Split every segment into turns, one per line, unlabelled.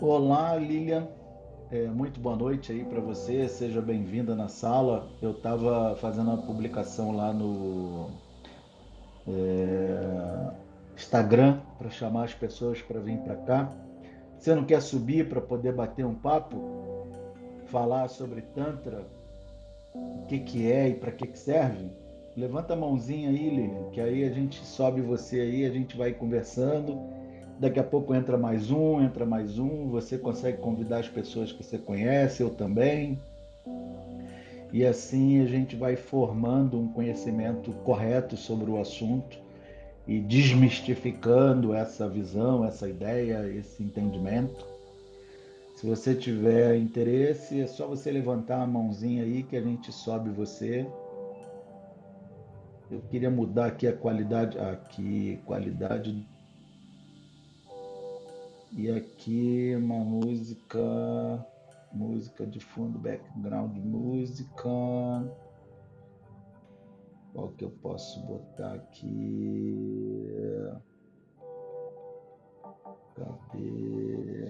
Olá, Lilian. Muito boa noite aí para você. Seja bem-vinda na sala. Eu estava fazendo uma publicação lá no Instagram para chamar as pessoas para vir para cá. Você não quer subir para poder bater um papo, falar sobre Tantra, o que que é e para que que serve? Levanta a mãozinha aí, Lilian, que aí a gente sobe você aí, a gente vai conversando. Daqui a pouco entra mais um, você consegue convidar as pessoas que você conhece, eu também. E assim a gente vai formando um conhecimento correto sobre o assunto e desmistificando essa visão, essa ideia, esse entendimento. Se você tiver interesse, é só você levantar a mãozinha aí que a gente sobe você. Eu queria mudar aqui a qualidade, aqui, qualidade, e aqui uma música de fundo, background música. Qual que eu posso botar aqui? Cadê?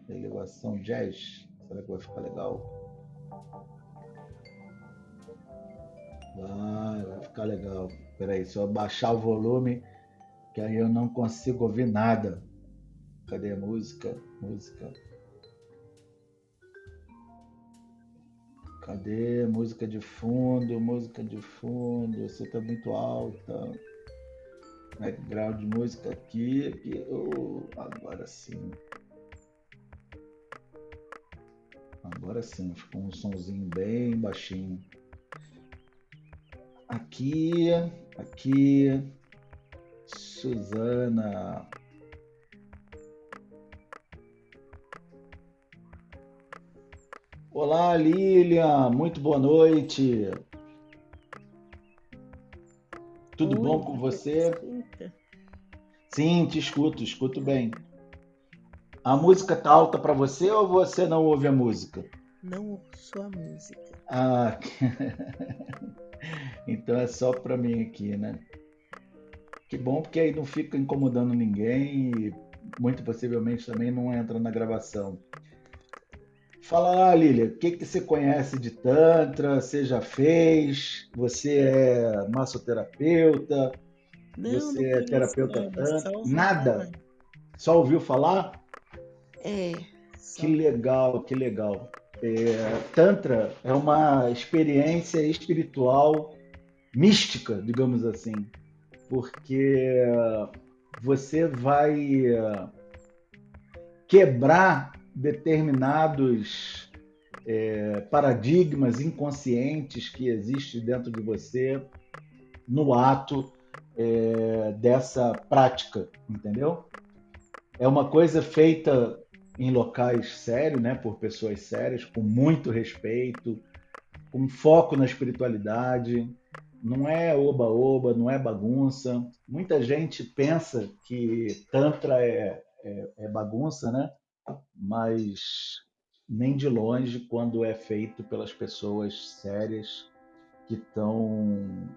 Elevação jazz. Será que vai ficar legal? Vai ficar legal. Peraí, só baixar o volume, que aí eu não consigo ouvir nada. Cadê a música? Música. Cadê? Música de fundo, música de fundo. Você tá muito alta. Background de música aqui. Oh, agora sim. Agora sim, ficou um sonzinho bem baixinho. Aqui, aqui, Suzana. Olá, Lilian, muito boa noite. Tudo bom
Oi,
com
você me
você?
escuta?
Sim, te escuto, escuto bem. A música tá alta para você ou você não ouve a música?
Não ouço a música.
Ah, então é só para mim aqui, né? Que bom, porque aí não fica incomodando ninguém e muito possivelmente também não entra na gravação. Fala lá, Lília, o que que você conhece de Tantra? Você já fez? Você é massoterapeuta?
Não,
Você
não
é
conheço
terapeuta
nada, só
Tantra?
ouvi
Nada?
falar.
Só ouviu falar?
É,
Que
só.
legal, que legal. Tantra é uma experiência espiritual mística, digamos assim, porque você vai quebrar determinados paradigmas inconscientes que existem dentro de você no ato dessa prática, entendeu? É uma coisa feita em locais sérios, né, por pessoas sérias, com muito respeito, com foco na espiritualidade. Não é oba-oba, não é bagunça. Muita gente pensa que Tantra é bagunça, né? Mas nem de longe quando é feito pelas pessoas sérias que estão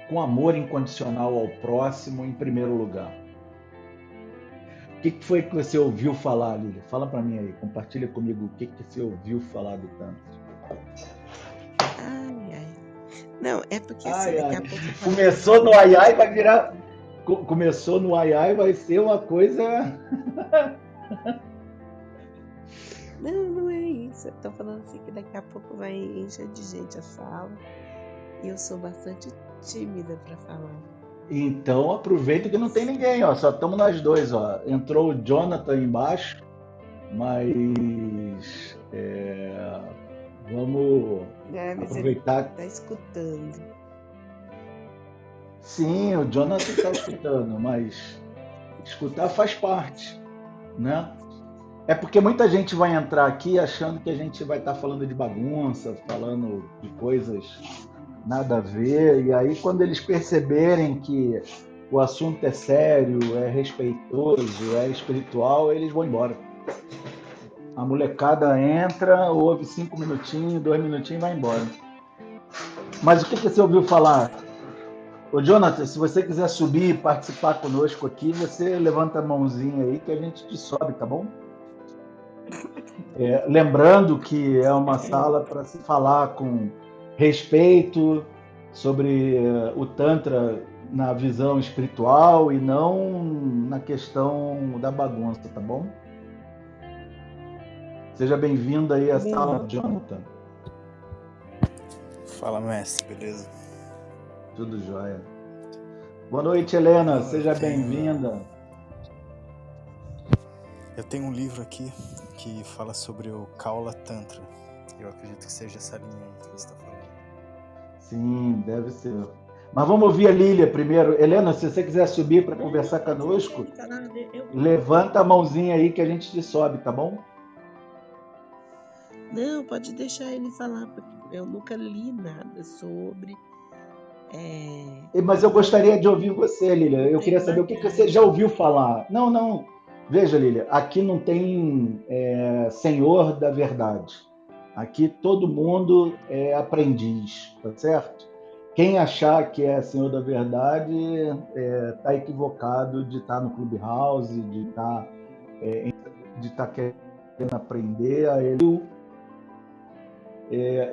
com amor incondicional ao próximo em primeiro lugar. O que foi que você ouviu falar, Lília? Fala para mim aí, compartilha comigo o que você ouviu falar do Tantra.
Ai, ai. Não, é porque assim,
Ai,
daqui
ai.
a pouco eu falo de
Começou no
saúde.
ai ai, vai virar. Começou no ai ai, vai ser uma coisa.
Não, não é isso. Eu tô falando assim que daqui a pouco vai encher de gente a sala. E eu sou bastante tímida para falar.
Então aproveita que não tem ninguém, ó. Só estamos nós dois, ó. Entrou o Jonathan embaixo, mas vamos
Mas ele
aproveitar.
tá escutando.
Sim, o Jonathan está escutando, mas escutar faz parte, né? É porque muita gente vai entrar aqui achando que a gente vai estar falando de bagunça, falando de coisas nada a ver, e aí quando eles perceberem que o assunto é sério, é respeitoso, é espiritual, eles vão embora. A molecada entra, ouve 5 minutinhos, 2 minutinhos e vai embora. Mas o que você ouviu falar? Ô Jonathan, se você quiser subir e participar conosco aqui, você levanta a mãozinha aí que a gente te sobe, tá bom? Lembrando que é uma sala para se falar com respeito sobre o Tantra na visão espiritual e não na questão da bagunça, tá bom? Seja bem-vindo aí à sala,
Bem,
Jonathan.
Fala, mestre, beleza?
Tudo jóia. Boa noite, Helena.
Não,
Seja bem-vinda.
Eu tenho um livro aqui que fala sobre o Kaula Tantra. Eu acredito que seja essa linha aí que você está falando.
Sim, deve ser. Mas vamos ouvir a Lília primeiro. Helena, se você quiser subir para conversar conosco, levanta a mãozinha aí que a gente te sobe, tá bom?
Não, pode deixar ele falar, porque eu nunca li nada sobre.
Mas eu gostaria de ouvir você, Lília. Eu queria
Tenho
saber o que
bagagem.
você já ouviu falar. Não, não. Veja, Lília, aqui não tem senhor da verdade. Aqui todo mundo é aprendiz, tá certo? Quem achar que é senhor da verdade está equivocado de estar no Clubhouse, de estar querendo aprender.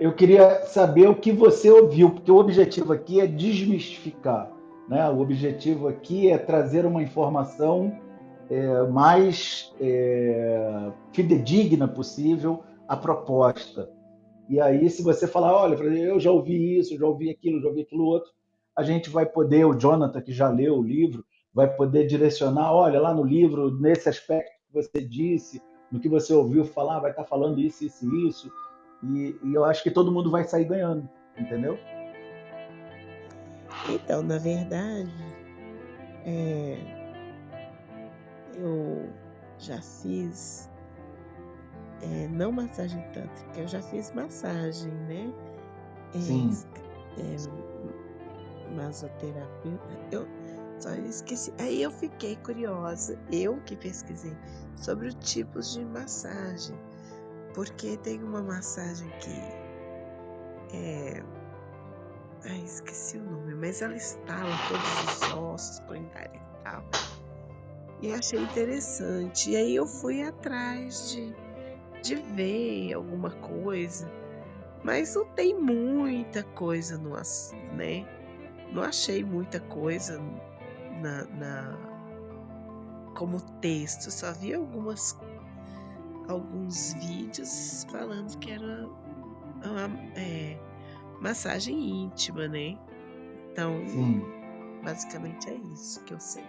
Eu queria saber o que você ouviu, porque o objetivo aqui é desmistificar, né? O objetivo aqui é trazer uma informação mais fidedigna possível à proposta. E aí, se você falar, olha, eu já ouvi isso, já ouvi aquilo outro, a gente vai poder, o Jonathan, que já leu o livro, vai poder direcionar, olha, lá no livro, nesse aspecto que você disse, no que você ouviu falar, vai estar falando isso, isso e isso. E eu acho que todo mundo vai sair ganhando, entendeu?
Então, na verdade, eu já fiz, não massagem tântrica, eu já fiz massagem, né?
Sim.
Masoterapia. Eu só esqueci. Aí eu fiquei curiosa, eu que pesquisei sobre os tipos de massagem, porque tem uma massagem que esqueci o nome, mas ela estala todos os ossos, põe cara e tal. E achei interessante. E aí eu fui atrás de ver alguma coisa, mas não tem muita coisa no assunto, né? Não achei muita coisa como texto, só vi alguns vídeos falando que era uma massagem íntima, né? Então,
Sim.
basicamente é isso que eu sei.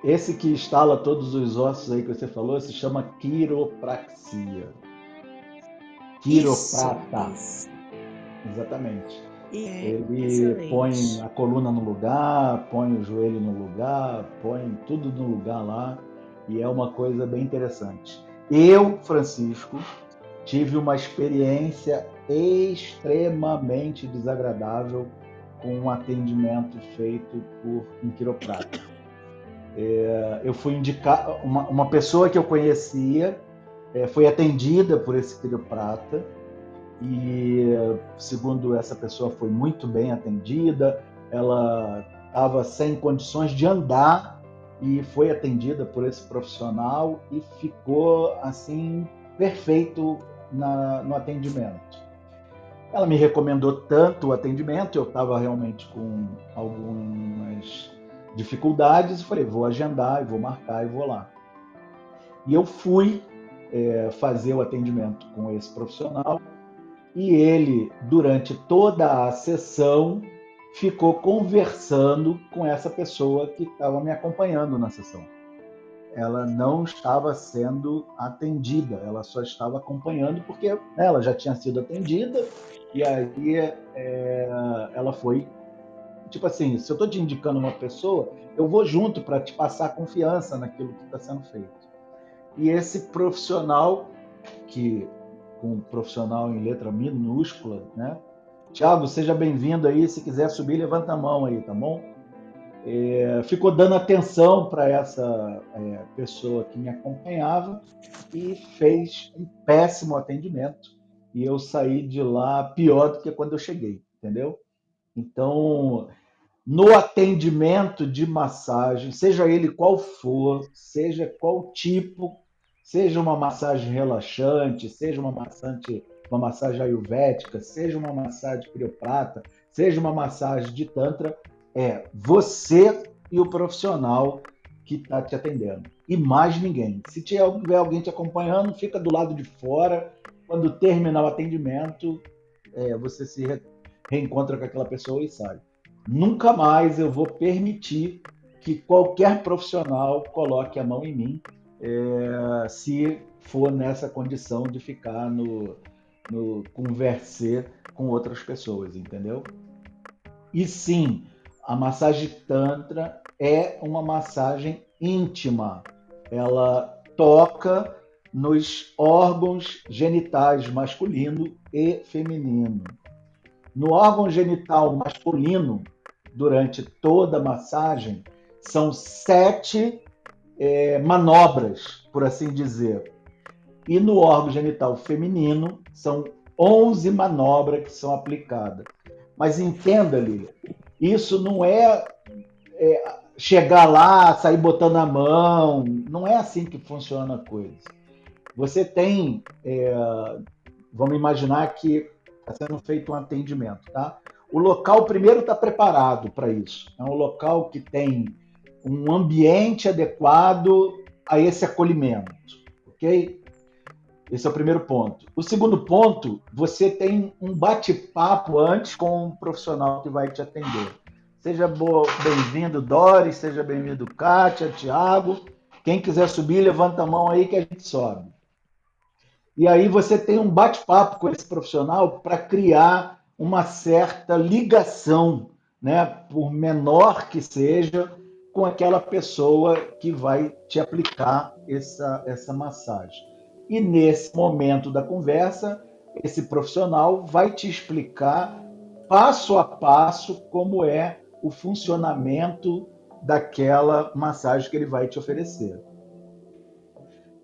Esse que instala todos os ossos aí que você falou se chama quiropraxia. Quiroprata.
Isso.
Exatamente.
E é
Ele
excelente.
põe a coluna no lugar, põe o joelho no lugar, põe tudo no lugar lá, e é uma coisa bem interessante. Eu, Francisco, tive uma experiência extremamente desagradável com um atendimento feito por um quiroprata. Eu fui indicar uma pessoa que eu conhecia, foi atendida por esse quiroprata e, segundo essa pessoa, foi muito bem atendida. Ela estava sem condições de andar e foi atendida por esse profissional e ficou assim perfeito no atendimento. Ela me recomendou tanto o atendimento, eu estava realmente com algumas dificuldades, e falei, vou agendar, vou marcar e vou lá. E eu fui fazer o atendimento com esse profissional e ele, durante toda a sessão, ficou conversando com essa pessoa que estava me acompanhando na sessão. Ela não estava sendo atendida, ela só estava acompanhando porque ela já tinha sido atendida e aí ela foi, tipo assim, se eu estou te indicando uma pessoa, eu vou junto para te passar confiança naquilo que está sendo feito. E esse profissional, com profissional em letra minúscula, né? Tiago, seja bem-vindo aí, se quiser subir, levanta a mão aí, tá bom? Ficou dando atenção para essa pessoa que me acompanhava e fez um péssimo atendimento. E eu saí de lá pior do que quando eu cheguei, entendeu? Então, no atendimento de massagem, seja ele qual for, seja qual tipo, seja uma massagem relaxante, seja uma massagem ayurvédica, seja uma massagem crioprata, seja uma massagem de tantra, é você e o profissional que está te atendendo. E mais ninguém. Se tiver alguém te acompanhando, fica do lado de fora. Quando terminar o atendimento, você se reencontra com aquela pessoa e sai. Nunca mais eu vou permitir que qualquer profissional coloque a mão em mim se for nessa condição de ficar no conversar com outras pessoas, entendeu? E sim, a massagem tantra é uma massagem íntima. Ela toca nos órgãos genitais masculino e feminino. No órgão genital masculino, durante toda a massagem, são 7 manobras, por assim dizer. E no órgão genital feminino, são 11 manobras que são aplicadas. Mas entenda, Lília, isso não é chegar lá, sair botando a mão, não é assim que funciona a coisa. Você tem, vamos imaginar que está sendo feito um atendimento, tá? O local primeiro está preparado para isso. É um local que tem um ambiente adequado a esse acolhimento, ok? Esse é o primeiro ponto. O segundo ponto, você tem um bate-papo antes com um profissional que vai te atender. Seja bem-vindo, Doris, seja bem-vindo, Kátia, Tiago. Quem quiser subir, levanta a mão aí que a gente sobe. E aí você tem um bate-papo com esse profissional para criar uma certa ligação, né, por menor que seja, com aquela pessoa que vai te aplicar essa massagem. E nesse momento da conversa, esse profissional vai te explicar passo a passo como é o funcionamento daquela massagem que ele vai te oferecer.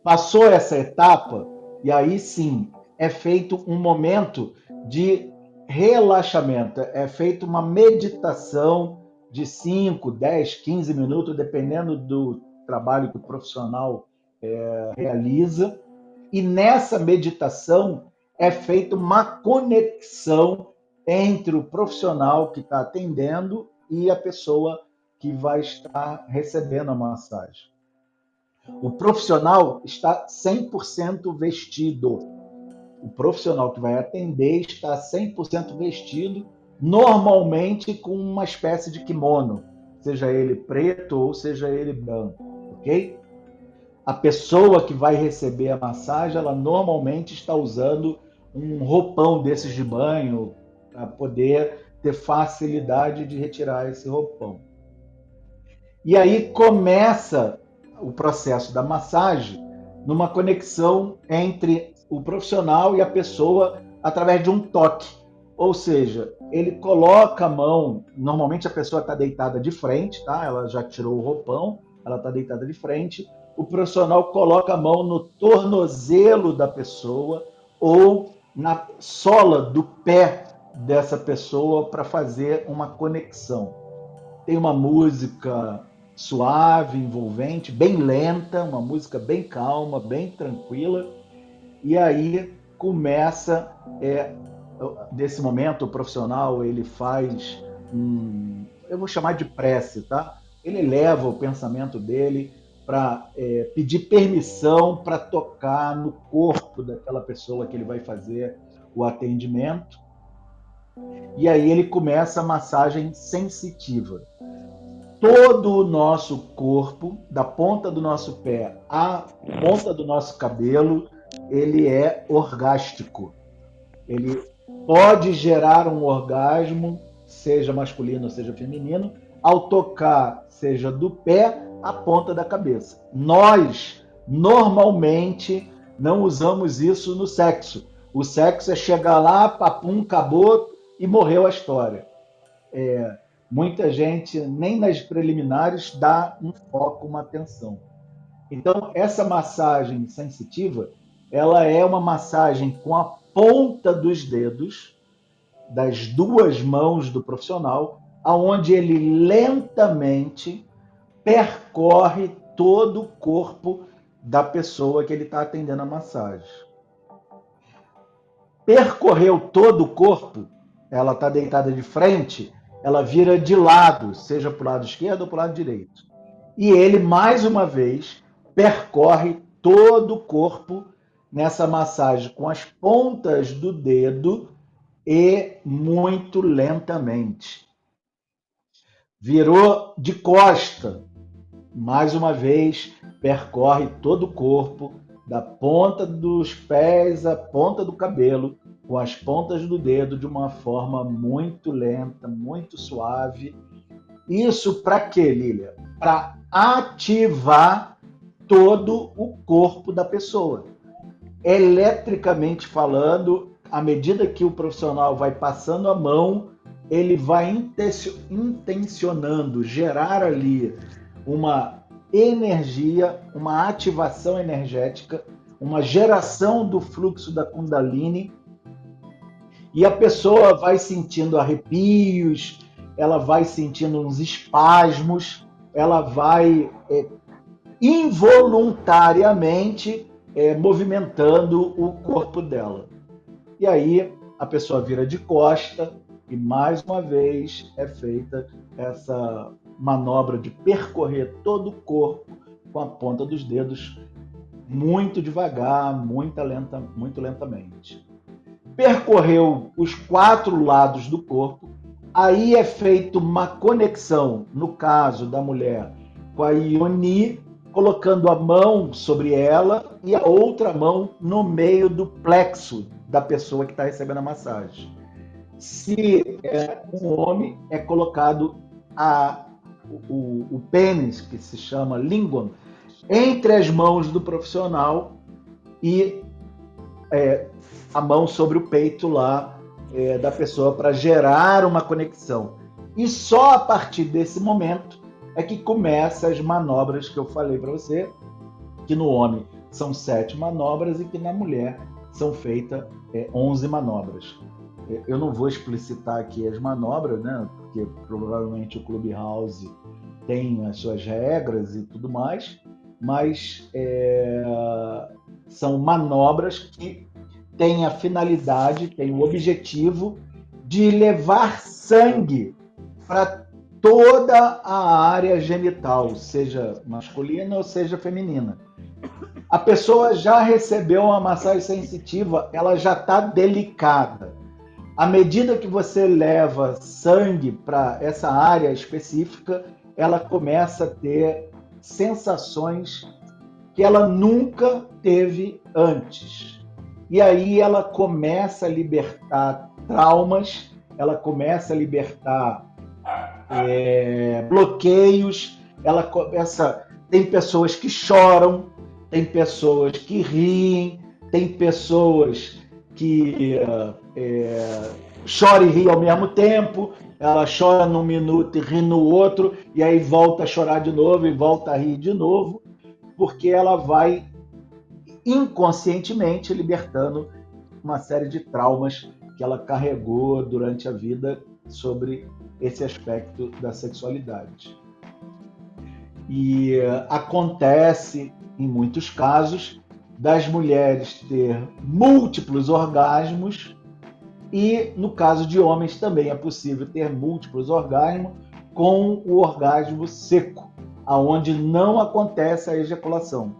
Passou essa etapa, e aí sim, é feito um momento de relaxamento, é feita uma meditação de 5, 10, 15 minutos, dependendo do trabalho que o profissional realiza. E nessa meditação é feita uma conexão entre o profissional que está atendendo e a pessoa que vai estar recebendo a massagem. O profissional está 100% vestido. O profissional que vai atender está 100% vestido, normalmente com uma espécie de kimono, seja ele preto ou seja ele branco, ok? A pessoa que vai receber a massagem, ela normalmente está usando um roupão desses de banho para poder ter facilidade de retirar esse roupão. E aí começa o processo da massagem numa conexão entre o profissional e a pessoa através de um toque. Ou seja, ele coloca a mão, normalmente a pessoa está deitada de frente, tá? Ela já tirou o roupão, ela está deitada de frente, o profissional coloca a mão no tornozelo da pessoa ou na sola do pé dessa pessoa para fazer uma conexão. Tem uma música suave, envolvente, bem lenta, uma música bem calma, bem tranquila, e aí começa, desse momento, o profissional ele faz eu vou chamar de prece, tá? Ele leva o pensamento dele para pedir permissão para tocar no corpo daquela pessoa que ele vai fazer o atendimento. E aí ele começa a massagem sensitiva. Todo o nosso corpo, da ponta do nosso pé à ponta do nosso cabelo, ele é orgástico. Ele pode gerar um orgasmo, seja masculino, seja feminino, ao tocar, seja do pé à ponta da cabeça. Nós, normalmente, não usamos isso no sexo. O sexo é chegar lá, papum, acabou e morreu a história. Muita gente, nem nas preliminares, dá um foco, uma atenção. Então, essa massagem sensitiva, ela é uma massagem com a ponta dos dedos, das duas mãos do profissional, aonde ele lentamente percorre todo o corpo da pessoa que ele está atendendo a massagem. Percorreu todo o corpo, ela está deitada de frente, ela vira de lado, seja para o lado esquerdo ou para o lado direito. E ele, mais uma vez, percorre todo o corpo nessa massagem com as pontas do dedo e muito lentamente. Virou de costa, mais uma vez, percorre todo o corpo, da ponta dos pés à ponta do cabelo, com as pontas do dedo de uma forma muito lenta, muito suave. Isso para quê, Lília? Para ativar todo o corpo da pessoa. Eletricamente falando, à medida que o profissional vai passando a mão, ele vai intencionando gerar ali uma energia, uma ativação energética, uma geração do fluxo da Kundalini, e a pessoa vai sentindo arrepios, ela vai sentindo uns espasmos, ela vai involuntariamente movimentando o corpo dela. E aí a pessoa vira de costa e mais uma vez é feita essa manobra de percorrer todo o corpo com a ponta dos dedos, muito devagar, muito lentamente. Percorreu os 4 lados do corpo, aí é feita uma conexão, no caso da mulher, com a Ioni, colocando a mão sobre ela e a outra mão no meio do plexo da pessoa que está recebendo a massagem. Se é um homem, é colocado o pênis, que se chama lingam, entre as mãos do profissional e a mão sobre o peito lá da pessoa para gerar uma conexão. E só a partir desse momento é que começam as manobras que eu falei para você, que no homem são 7 manobras e que na mulher são feitas 11 manobras. Eu não vou explicitar aqui as manobras, né? Porque provavelmente o Clubhouse tem as suas regras e tudo mais, mas são manobras que têm a finalidade, têm o objetivo de levar sangue para toda a área genital, seja masculina ou seja feminina. A pessoa já recebeu uma massagem sensitiva, ela já está delicada. À medida que você leva sangue para essa área específica, ela começa a ter sensações que ela nunca teve antes. E aí ela começa a libertar traumas, ela começa a libertar bloqueios, ela começa... Tem pessoas que choram, tem pessoas que riem, tem pessoas que chora e ri ao mesmo tempo, ela chora num minuto e ri no outro, e aí volta a chorar de novo e volta a rir de novo, porque ela vai inconscientemente libertando uma série de traumas que ela carregou durante a vida sobre esse aspecto da sexualidade. E acontece, em muitos casos, das mulheres ter múltiplos orgasmos e, no caso de homens, também é possível ter múltiplos orgasmos com o orgasmo seco, aonde não acontece a ejaculação.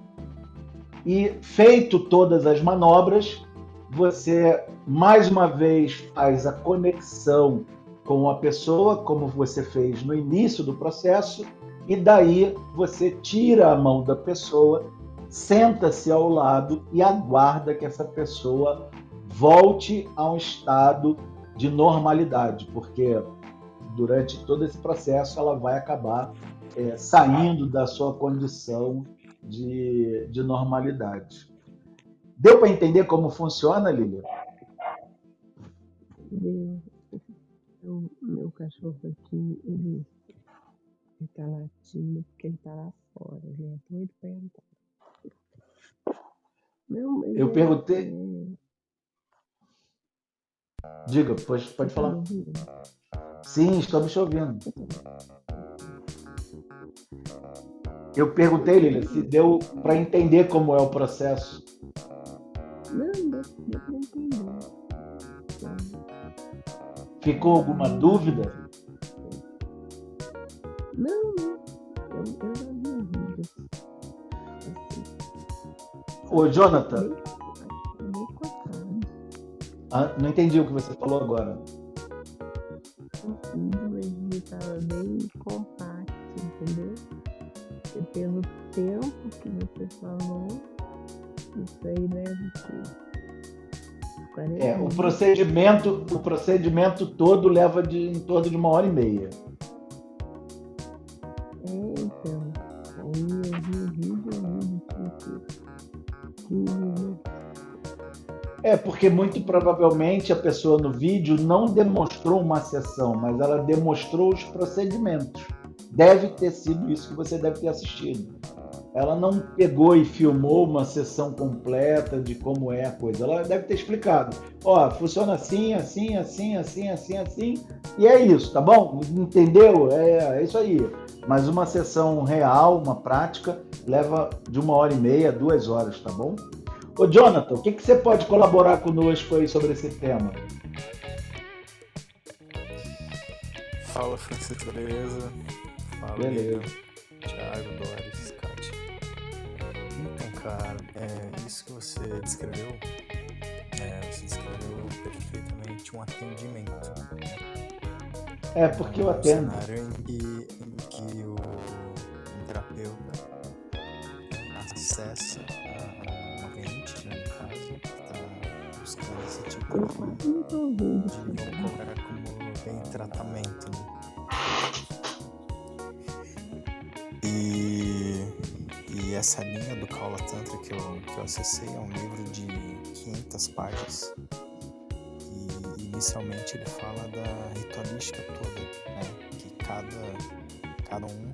E, feito todas as manobras, você, mais uma vez, faz a conexão com a pessoa, como você fez no início do processo, e daí você tira a mão da pessoa, senta-se ao lado e aguarda que essa pessoa volte a um estado de normalidade, porque durante todo esse processo ela vai acabar saindo da sua condição de normalidade. Deu para entender como funciona, Lília?
Meu cachorro aqui, ele tá latindo porque ele tá lá fora. Ele é doido pra entrar. Não, mas
Eu perguntei. Diga, pode falar. Sim, estamos te ouvindo. Eu perguntei, Lília, se deu para entender como é o processo.
Não, deu pra entender.
Ficou alguma dúvida?
Não, eu já vi vídeos.
Ô, Jonathan.
Bem cortado.
Não entendi o que você falou agora.
O vídeo ele estava bem compacto, entendeu? E pelo tempo que você falou, isso aí leva o quê?
O procedimento todo leva em torno de 1h30.
Então, aí eu vi o vídeo,
Porque muito provavelmente a pessoa no vídeo não demonstrou uma sessão, mas ela demonstrou os procedimentos. Deve ter sido isso que você deve ter assistido. Ela não pegou e filmou uma sessão completa de como é a coisa. Ela deve ter explicado. Funciona assim, assim, assim, assim, assim, assim. E é isso, tá bom? Entendeu? É isso aí. Mas uma sessão real, uma prática, leva de 1h30 a 2 horas, tá bom? Ô, Jonathan, o que você pode colaborar conosco aí sobre esse tema?
Fala, Francisco, beleza? Fala,
beleza.
Thiago, Doris, Kátia. Então, cara, isso que você descreveu, você descreveu perfeitamente um atendimento.
Porque eu atendo.
Um cenário em que o terapeuta acessa uma cliente, no caso, que está buscando esse tipo de colocar como bem tratamento, né? E essa linha do Kaula Tantra que eu acessei é um livro de 500 páginas. E inicialmente ele fala da ritualística toda, né? Que cada um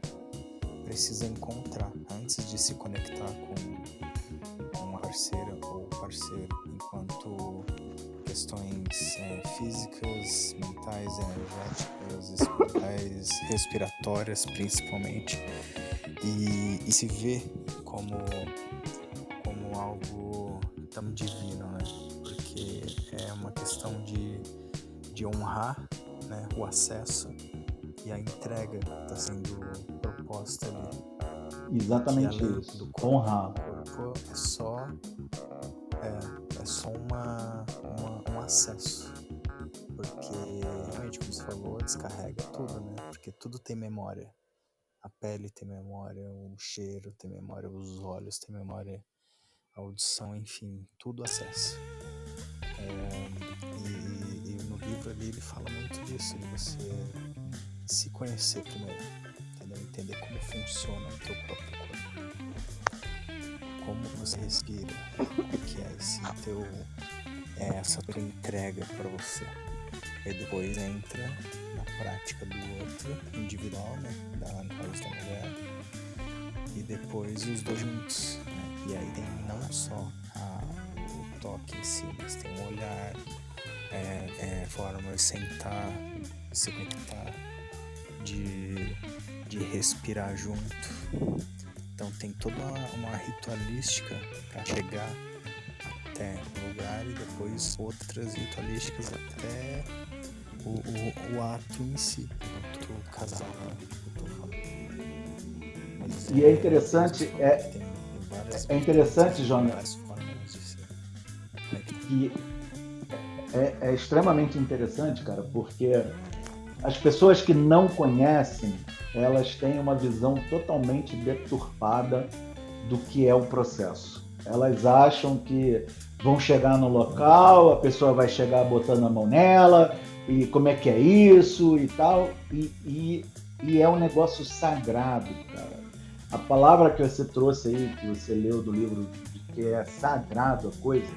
precisa encontrar antes de se conectar com uma parceira ou parceiro, enquanto questões físicas, mentais, energéticas, espirituais, respiratórias principalmente, e se vê como algo tão divino, né? Porque é uma questão de honrar, né, o acesso e a entrega que está sendo proposta ali.
Exatamente
que
isso.
Do corpo,
honrar.
O corpo é só um acesso. Porque, realmente, como você falou, descarrega tudo, né? Porque tudo tem memória. A pele tem memória, o cheiro tem memória, os olhos tem memória, a audição, enfim, tudo acessa. E no livro ali ele fala muito disso, de você se conhecer primeiro, entendeu? Entender como funciona o teu próprio corpo, como você respira, que é essa tua entrega para você. E depois entra na prática do outro, individual, né, no caso da mulher, e depois os dois juntos, né? E aí tem não só o toque em si, mas tem o olhar, forma de sentar, de se conectar, de respirar junto. Então tem toda uma ritualística para chegar até o lugar e depois outras ritualísticas até o ato em si, do casal, né? Eu tô falando. Mas
E é interessante,
tem várias
interessante, Jonas,
várias formas de ser.
que é extremamente interessante, cara, porque as pessoas que não conhecem, elas têm uma visão totalmente deturpada do que é o processo. Elas acham que vão chegar no local, a pessoa vai chegar botando a mão nela, e como é que é isso e tal, e é um negócio sagrado, cara. A palavra que você trouxe aí, que você leu do livro, de que é sagrado a coisa,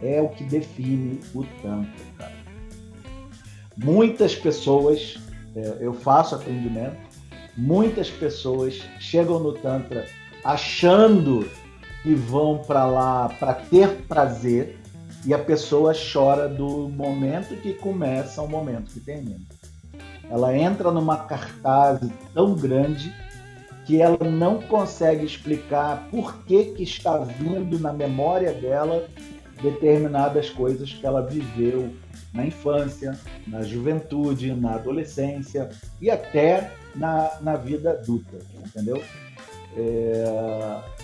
é o que define o Tantra, cara. Muitas pessoas, eu faço atendimento, muitas pessoas chegam no Tantra achando que vão para lá para ter prazer, e a pessoa chora do momento que começa ao momento que termina. Ela entra numa cartaz tão grande que ela não consegue explicar por que está vindo na memória dela determinadas coisas que ela viveu na infância, na juventude, na adolescência e até na vida adulta, entendeu?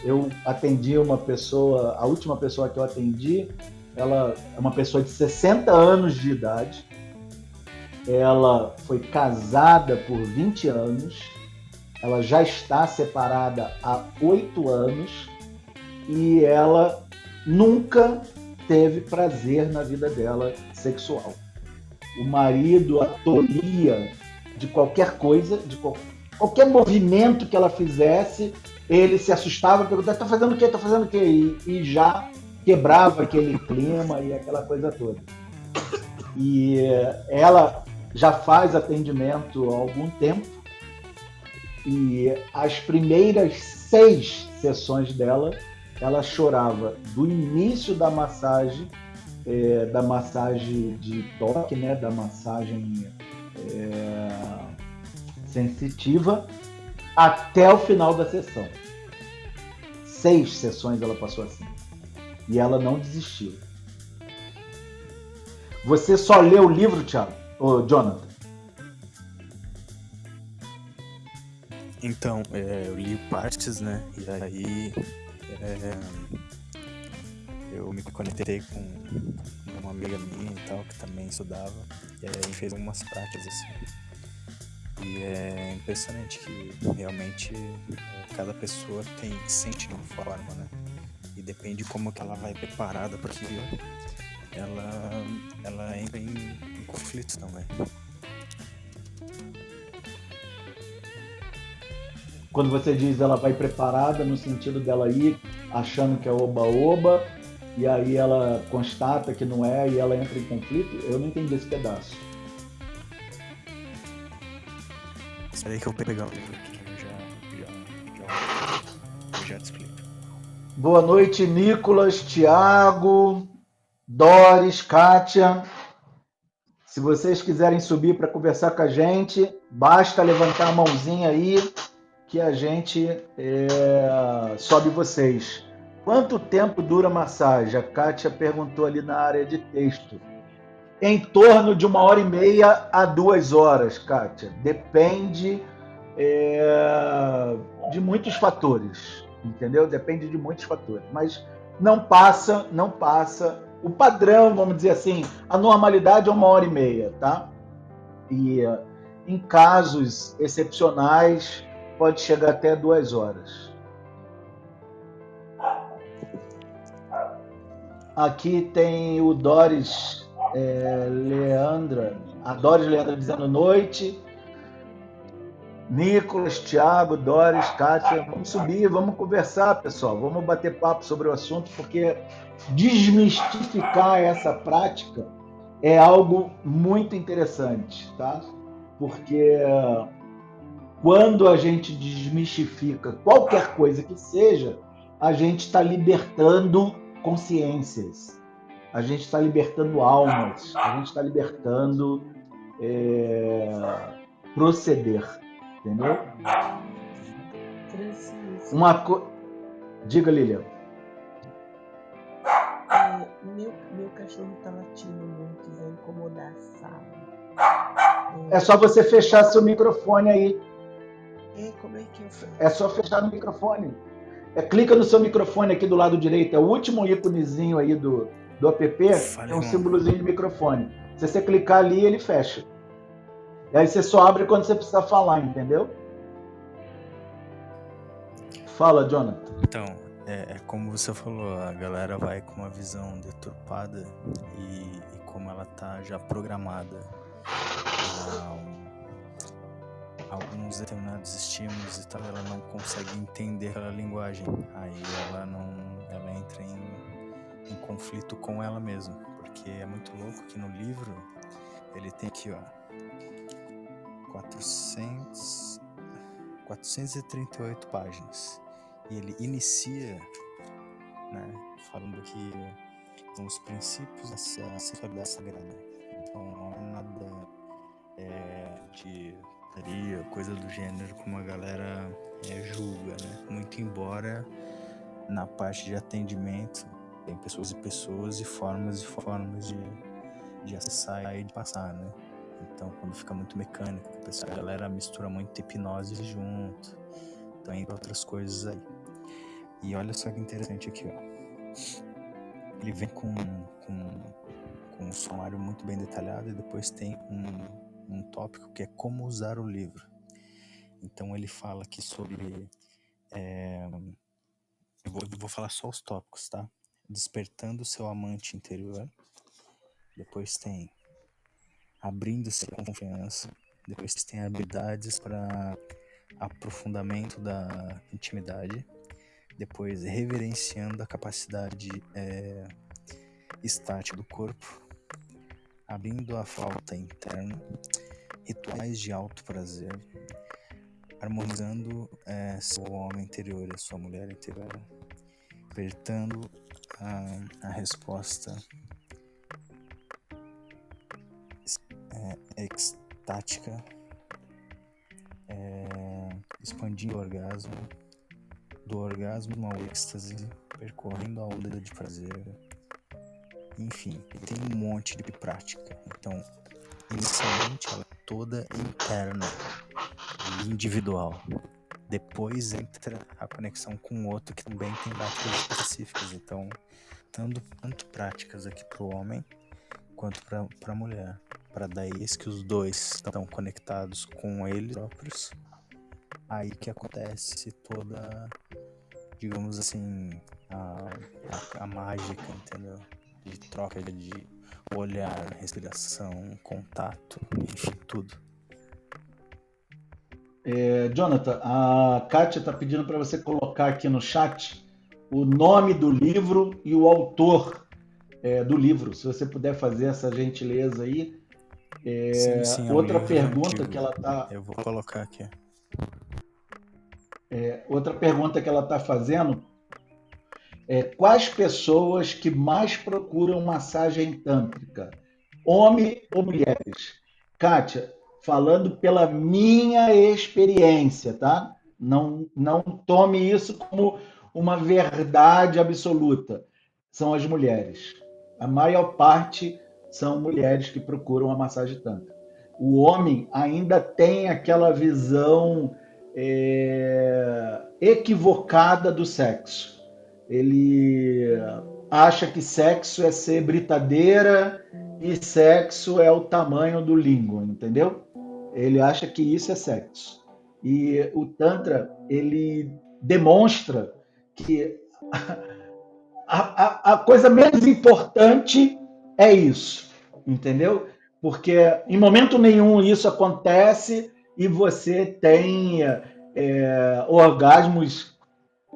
Eu atendi uma pessoa, a última pessoa que eu atendi, ela é uma pessoa de 60 anos de idade, ela foi casada por 20 anos, ela já está separada há 8 anos e ela nunca teve prazer na vida dela sexual. O marido a tolhia de qualquer coisa, de qualquer movimento que ela fizesse, ele se assustava, perguntava, tá fazendo o quê? Tá fazendo o quê? E já quebrava aquele clima e aquela coisa toda. E ela já faz atendimento há algum tempo, e as primeiras 6 sessões dela, ela chorava do início da massagem de toque, né, da massagem sensitiva, até o final da sessão. 6 sessões ela passou assim. E ela não desistiu. Você só leu o livro, Thiago? Ô, Jonathan?
Então, eu li partes, né? E aí eu me conectei com uma amiga minha e tal, que também estudava. E aí a gente fez algumas práticas assim. E é impressionante que realmente cada pessoa sente de uma forma, né? E depende como que ela vai preparada para aquilo, ela entra em conflitos também.
Quando você diz ela vai preparada, no sentido dela ir achando que é oba-oba, e aí ela constata que não é e ela entra em conflito, eu não entendi esse pedaço.
Espera aí que eu vou pegar o livro aqui, eu já te explico.
Boa noite, Nicolas, Thiago, Doris, Kátia. Se vocês quiserem subir para conversar com a gente, basta levantar a mãozinha aí que a gente sobe vocês. Quanto tempo dura a massagem? A Kátia perguntou ali na área de texto. Em torno de 1h30 a 2 horas, Kátia. Depende de muitos fatores, entendeu? Depende de muitos fatores. Mas não passa. O padrão, vamos dizer assim, a normalidade é 1h30, tá? E em casos excepcionais, pode chegar até 2 horas. Aqui tem o Doris Leandra. A Doris Leandra dizendo noite. Nicolas, Thiago, Doris, Kátia. Vamos subir, vamos conversar, pessoal. Vamos bater papo sobre o assunto, porque desmistificar essa prática é algo muito interessante, tá? Porque quando a gente desmistifica qualquer coisa que seja, a gente está libertando consciências, a gente está libertando almas, a gente está libertando proceder, entendeu?
Francisco,
Diga, Lilian.
meu cachorro tá latindo muito e vai incomodar a sala.
É só você fechar seu microfone aí.
Como é que eu faço?
É só fechar no microfone. Clica no seu microfone aqui do lado direito. É o último íconezinho aí do app. Tem um símbolozinho de microfone. Se você clicar ali, ele fecha. E aí você só abre quando você precisar falar, entendeu? Fala, Jonathan.
Então, como você falou, a galera vai com uma visão deturpada e como ela tá já programada a alguns determinados estímulos e tal, ela não consegue entender aquela linguagem. Aí ela entra em conflito com ela mesma, porque é muito louco que no livro ele tem aqui, ó, 438 páginas. E ele inicia, né, falando que são os princípios da sexualidade sagrada. Então não é nada de coisa do gênero como a galera julga, né? Muito embora na parte de atendimento tem pessoas e pessoas e formas de acessar e de passar, né? Então quando fica muito mecânico, a galera mistura muito hipnose junto, então entre outras coisas aí. E olha só que interessante aqui, ó. Ele vem com um sumário muito bem detalhado e depois tem um tópico que é como usar o livro. Então ele fala aqui sobre... eu vou falar só os tópicos, tá? Despertando seu amante interior. Depois tem abrindo-se com confiança. Depois tem habilidades para aprofundamento da intimidade. Depois reverenciando a capacidade estática do corpo. Abrindo a falta interna. Rituais de alto prazer. Harmonizando seu homem interior e sua mulher interior. Despertando a resposta extática, expandindo o orgasmo, do orgasmo ao êxtase, percorrendo a onda de prazer. Enfim, tem um monte de prática. Então, inicialmente ela é toda interna e individual. Depois entra a conexão com o outro que também tem práticas específicas. Então, tanto práticas aqui para o homem quanto para a mulher. Para daí que os dois estão conectados com eles próprios. Aí que acontece toda, digamos assim, a mágica, entendeu? De troca de olhar, respiração, contato, enfim, tudo.
Jonathan, a Kátia está pedindo para você colocar aqui no chat o nome do livro e o autor do livro. Se você puder fazer essa gentileza aí.
Sim,
outra
um
pergunta
antigo.
que ela está...
Eu vou colocar aqui.
Outra pergunta que ela está fazendo é quais pessoas que mais procuram massagem tântrica? Homem ou mulheres? Kátia, falando pela minha experiência, tá? Não tome isso como uma verdade absoluta. São as mulheres. A maior parte são mulheres que procuram a massagem tântrica. O homem ainda tem aquela visão equivocada do sexo. Ele acha que sexo é ser britadeira e sexo é o tamanho do língua, entendeu? Ele acha que isso é sexo. E o Tantra, ele demonstra que a coisa menos importante é isso, entendeu? Porque em momento nenhum isso acontece e você tem orgasmos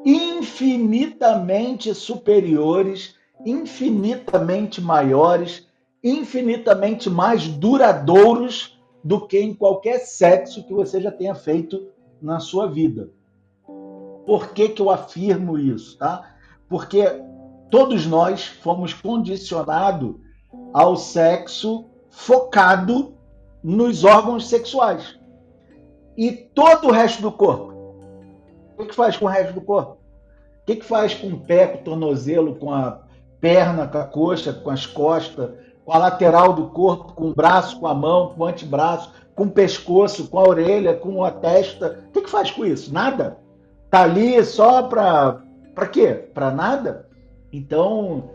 infinitamente superiores, infinitamente maiores, infinitamente mais duradouros do que em qualquer sexo que você já tenha feito na sua vida. Por que eu afirmo isso? Tá? Porque todos nós fomos condicionados ao sexo focado nos órgãos sexuais. E todo o resto do corpo? O que faz com o resto do corpo? O que faz com o pé, com o tornozelo, com a perna, com a coxa, com as costas, com a lateral do corpo, com o braço, com a mão, com o antebraço, com o pescoço, com a orelha, com a testa? O que faz com isso? Nada. Tá ali só para quê? Para nada? Então,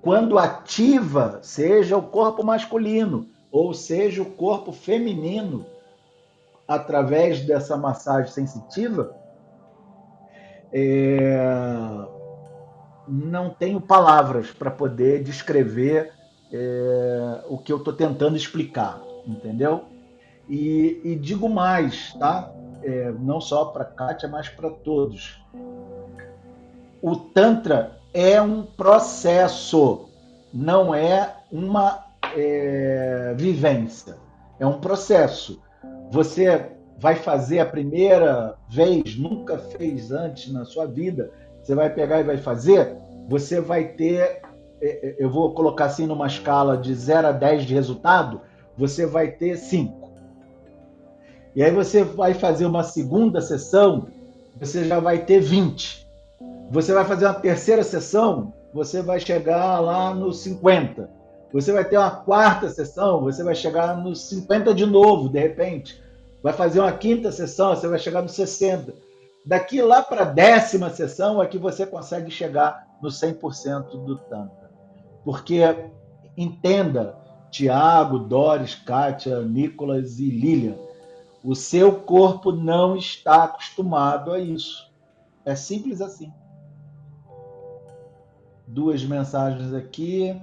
quando ativa, seja o corpo masculino ou seja o corpo feminino, através dessa massagem sensitiva, não tenho palavras para poder descrever o que eu estou tentando explicar, entendeu? E digo mais, tá? Não só para Kátia, mas para todos. O Tantra é um processo, não é uma vivência, é um processo. Você vai fazer a primeira vez, nunca fez antes na sua vida, você vai pegar e vai fazer, você vai ter, eu vou colocar assim numa escala de 0 a 10 de resultado, você vai ter 5. E aí você vai fazer uma segunda sessão, você já vai ter 20. Você vai fazer uma terceira sessão, você vai chegar lá nos 50. Você vai ter uma quarta sessão, você vai chegar nos 50 de novo, de repente. Vai fazer uma quinta sessão, você vai chegar nos 60. Daqui lá para a 10ª sessão é que você consegue chegar no 100% do Tantra. Porque, entenda, Tiago, Doris, Kátia, Nicolas e Lilian, o seu corpo não está acostumado a isso. É simples assim. 2 mensagens aqui.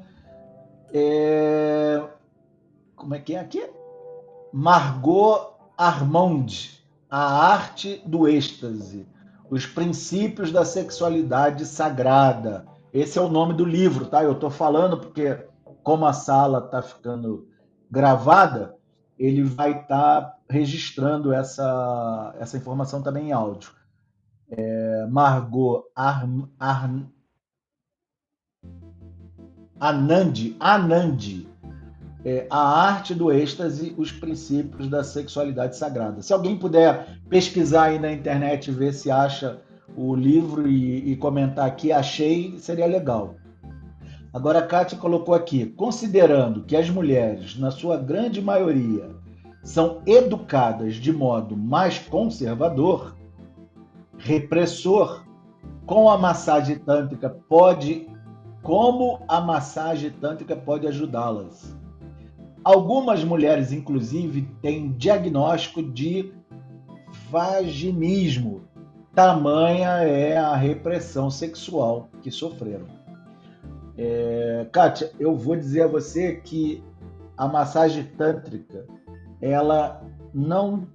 Como é que é aqui? Margot Armand, A Arte do Êxtase, Os Princípios da Sexualidade Sagrada. Esse é o nome do livro, tá? Eu estou falando porque, como a sala está ficando gravada, ele vai estar registrando essa informação também em áudio. Margot Anand, A Arte do Êxtase, Os Princípios da Sexualidade Sagrada. Se alguém puder pesquisar aí na internet e ver se acha o livro e comentar aqui, achei, seria legal. Agora a Kátia colocou aqui, considerando que as mulheres, na sua grande maioria, são educadas de modo mais conservador, repressor, como a massagem tântrica pode ajudá-las? Algumas mulheres, inclusive, têm diagnóstico de vaginismo. Tamanha é a repressão sexual que sofreram. Kátia, eu vou dizer a você que a massagem tântrica, ela não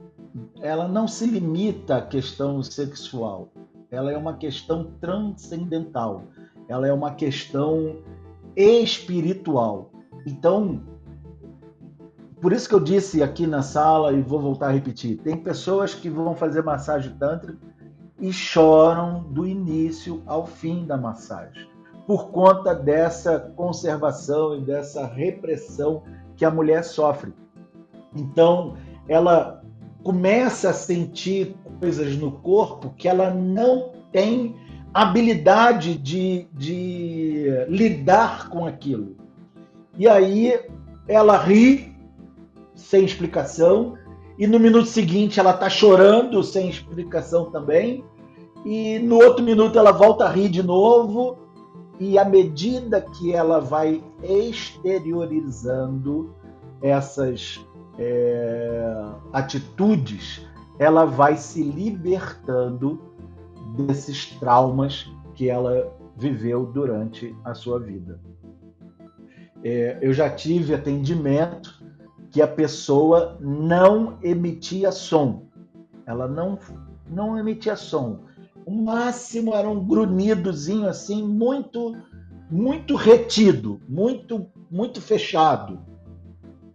se limita à questão sexual. Ela é uma questão transcendental. Ela é uma questão espiritual. Então, por isso que eu disse aqui na sala, e vou voltar a repetir, tem pessoas que vão fazer massagem tântrica e choram do início ao fim da massagem, por conta dessa conservação e dessa repressão que a mulher sofre. Então, ela começa a sentir coisas no corpo que ela não tem habilidade de lidar com aquilo. E aí ela ri sem explicação, e no minuto seguinte ela está chorando sem explicação também, e no outro minuto ela volta a rir de novo, e à medida que ela vai exteriorizando essas atitudes, ela vai se libertando desses traumas que ela viveu durante a sua vida. Eu já tive atendimento que a pessoa não emitia som. Ela não emitia som. O máximo era um grunhidozinho assim, muito, muito retido, muito, muito fechado.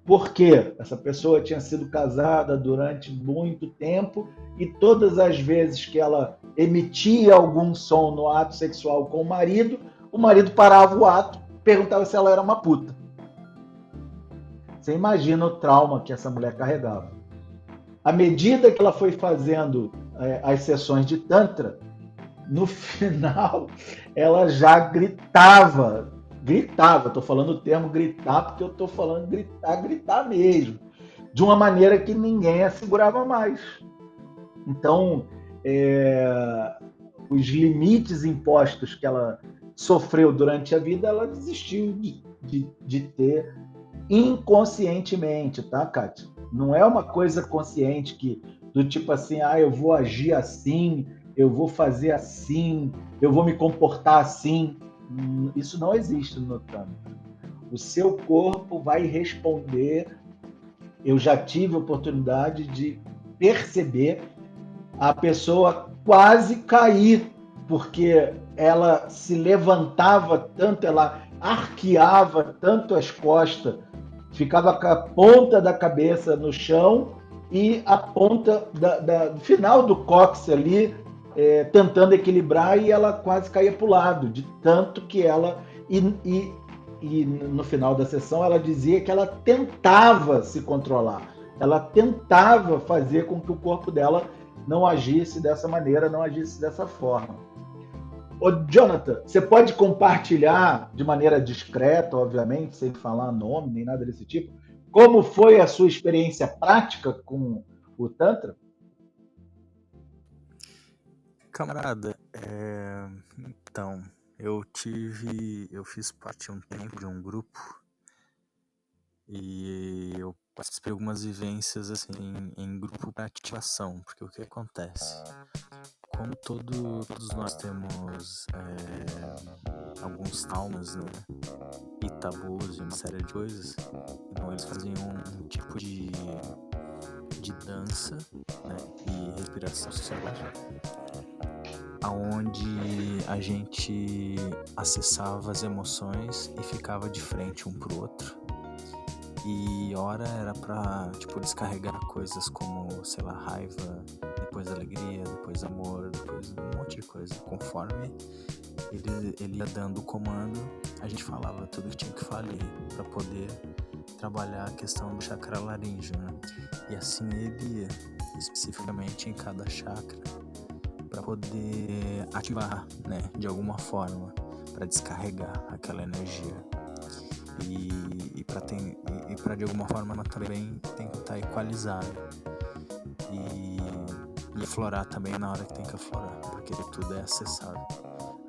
Porque essa pessoa tinha sido casada durante muito tempo e todas as vezes que ela emitia algum som no ato sexual com o marido parava o ato, perguntava se ela era uma puta. Você imagina o trauma que essa mulher carregava. À medida que ela foi fazendo as sessões de Tantra, no final ela já gritava. Estou falando o termo gritar porque eu estou falando gritar mesmo. De uma maneira que ninguém a segurava mais. Então, os limites impostos que ela sofreu durante a vida, ela desistiu de ter inconscientemente, tá, Kátia? Não é uma coisa consciente que do tipo assim, eu vou agir assim, eu vou fazer assim, eu vou me comportar assim. Isso não existe no Tantra. O seu corpo vai responder. Eu já tive a oportunidade de perceber a pessoa quase cair, porque ela se levantava tanto, ela arqueava tanto as costas, ficava com a ponta da cabeça no chão e a ponta do final do cóccix ali, tentando equilibrar, e ela quase caía para o lado, de tanto que ela... E no final da sessão ela dizia que ela tentava se controlar, ela tentava fazer com que o corpo dela não agisse dessa maneira, não agisse dessa forma. Ô, Jonathan, você pode compartilhar de maneira discreta, obviamente, sem falar nome nem nada desse tipo, como foi a sua experiência prática com o Tantra?
Camarada, então, eu fiz parte um tempo de um grupo e eu participei de algumas vivências assim em grupo para ativação, porque o que acontece? Como todos nós temos alguns traumas, né, e tabus e uma série de coisas, então eles faziam um tipo de dança, né, e respiração sociológica, aonde a gente acessava as emoções e ficava de frente um pro outro. E ora era pra, tipo, descarregar coisas como, sei lá, raiva, depois alegria, depois amor, depois um monte de coisa. Conforme ele ia dando o comando, a gente falava tudo que tinha que falar ali, pra poder trabalhar a questão do chakra laríngeo, né? E assim ele ia, especificamente em cada chakra, para poder ativar, né, de alguma forma, para descarregar aquela energia e para de alguma forma também tentar equalizar e aflorar também na hora que tem que aflorar, porque tudo é acessável.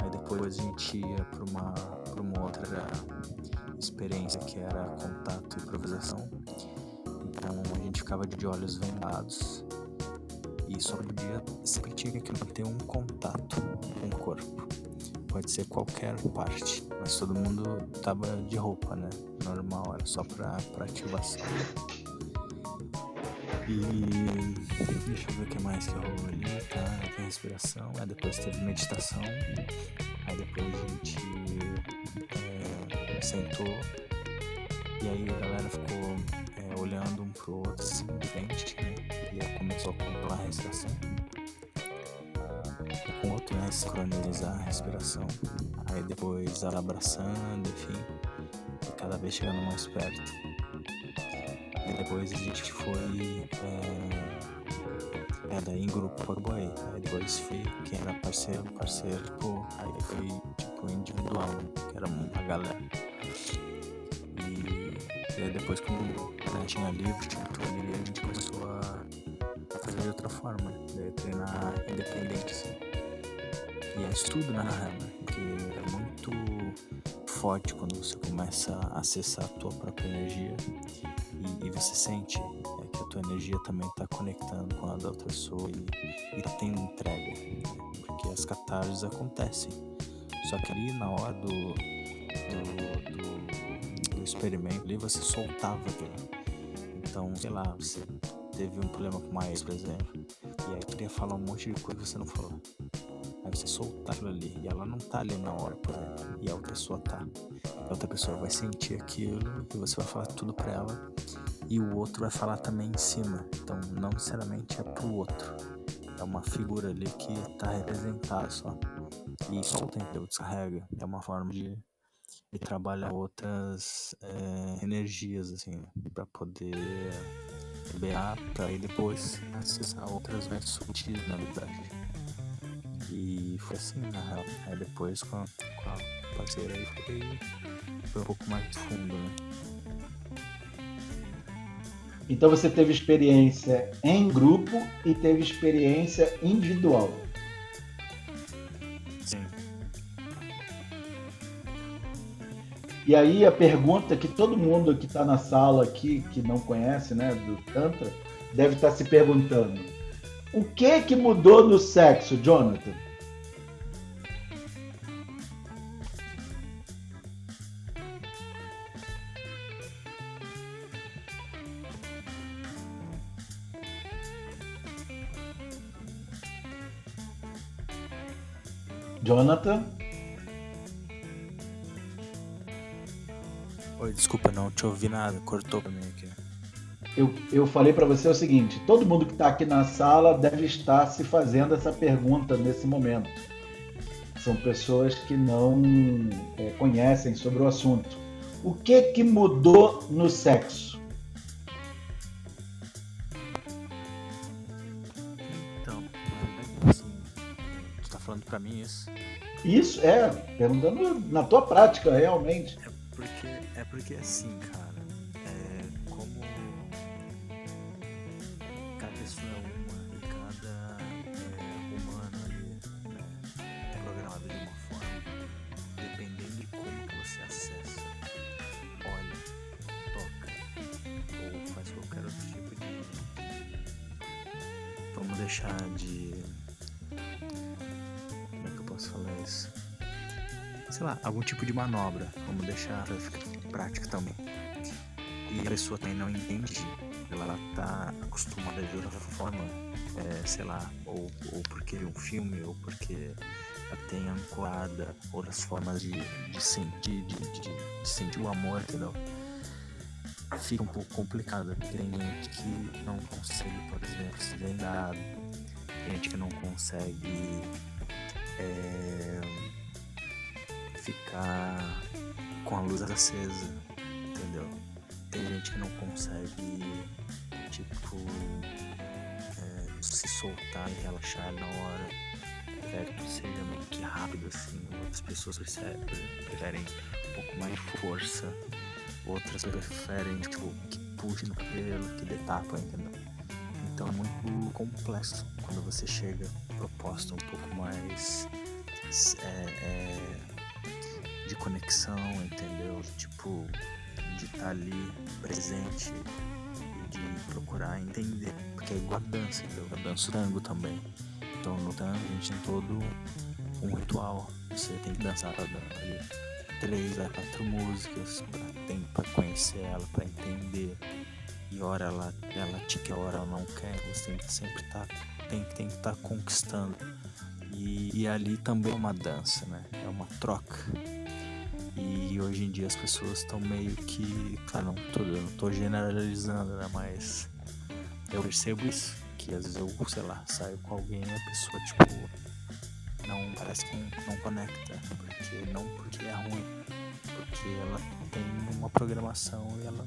Aí depois a gente ia para uma outra experiência que era contato e improvisação. Então a gente ficava de olhos vendados e só podia, sempre tinha que manter um contato com o corpo. Pode ser qualquer parte, mas todo mundo tava de roupa, né? Normal, era só pra ativação. E deixa eu ver o que mais que rolou ali, tá? Tem respiração, aí depois teve meditação, aí depois a gente sentou, e aí a galera ficou olhando um pro outro, assim, de frente, né? E aí começou a controlar a respiração. Com o outro, né, sincronizar a respiração, aí depois ela abraçando, enfim, e cada vez chegando mais perto. E depois a gente foi daí em grupo para o Boé, aí depois foi quem era parceiro, pô, aí foi tipo individual, né, que era uma galera. E aí depois quando tinha livro, tinha tudo ali, a gente começou a fazer de outra forma, daí treinar independente, assim. E é estudo, na real, né? Porque é muito forte quando você começa a acessar a tua própria energia e você sente que a tua energia também está conectando com a da outra pessoa e tá tendo entrega, né? Porque as catarses acontecem, só que ali na hora do experimento ali você soltava aquilo. Então, sei lá, você teve um problema com uma ex, por exemplo, e aí tu queria falar um monte de coisa que você não falou. Aí você soltar aquilo ali, e ela não tá ali na hora, por exemplo, e a outra pessoa tá. A outra pessoa vai sentir aquilo, e você vai falar tudo pra ela, e o outro vai falar também em cima. Então não necessariamente é pro outro. É uma figura ali que tá representada só. E solta, entendeu? Descarrega. É uma forma de trabalhar outras energias, assim, pra poder liberar, pra aí depois acessar outras mais sutis, na verdade. E foi assim, na real. Aí depois com a parceira aí foi um pouco mais fundo, né?
Então você teve experiência em grupo e teve experiência individual.
Sim.
E aí a pergunta que todo mundo que está na sala aqui, que não conhece, né, do Tantra, deve estar se perguntando. O que mudou no sexo, Jonathan? Jonathan?
Oi, desculpa, não te ouvi nada, cortou pra mim aqui.
Eu falei para você o seguinte, todo mundo que está aqui na sala deve estar se fazendo essa pergunta nesse momento. São pessoas que não conhecem sobre o assunto. O que mudou no sexo?
Então, assim, tu tá falando pra mim isso?
Isso, perguntando na tua prática, realmente.
É porque assim, cara, como cada pessoa é uma e cada humano ali, né, é programado de uma forma, dependendo de como que você acessa, olha, toca, ou faz qualquer outro tipo de... Vamos deixar de... Como é que eu posso falar isso? Sei lá, algum tipo de manobra, vamos deixar pra ficar prática também. E a pessoa também não entende, ela tá acostumada de outra forma, sei lá, ou porque um filme, ou porque ela tem ancorada outras formas de sentir, de sentir o amor, entendeu? Fica um pouco complicado, tem gente que não consegue, por exemplo, se vendar, tem gente que não consegue ficar com a luz acesa, entendeu? Tem gente que não consegue, tipo, se soltar e relaxar na hora. Prefere que seja meio que rápido, assim. Outras pessoas preferem um pouco mais de força. Outras preferem, tipo, que puxe no cabelo, que dê tapa, entendeu? Então é muito complexo quando você chega proposta um pouco mais de conexão, entendeu? Tipo, de estar ali presente e de procurar entender, porque é igual a dança, entendeu? Eu danço tango também. Então no tango a gente tem todo um ritual. Você tem que dançar ali 3 a 4 músicas pra conhecer ela, pra entender. E hora ela te quer, hora ela não quer. Você tem que sempre tem que estar conquistando. E ali também é uma dança, né? É uma troca. E hoje em dia as pessoas estão meio que... Claro, eu não tô generalizando, né? Mas eu percebo isso. Que às vezes eu, sei lá, saio com alguém e a pessoa, tipo... Não, parece que não conecta. Não porque é ruim. Porque ela tem uma programação e ela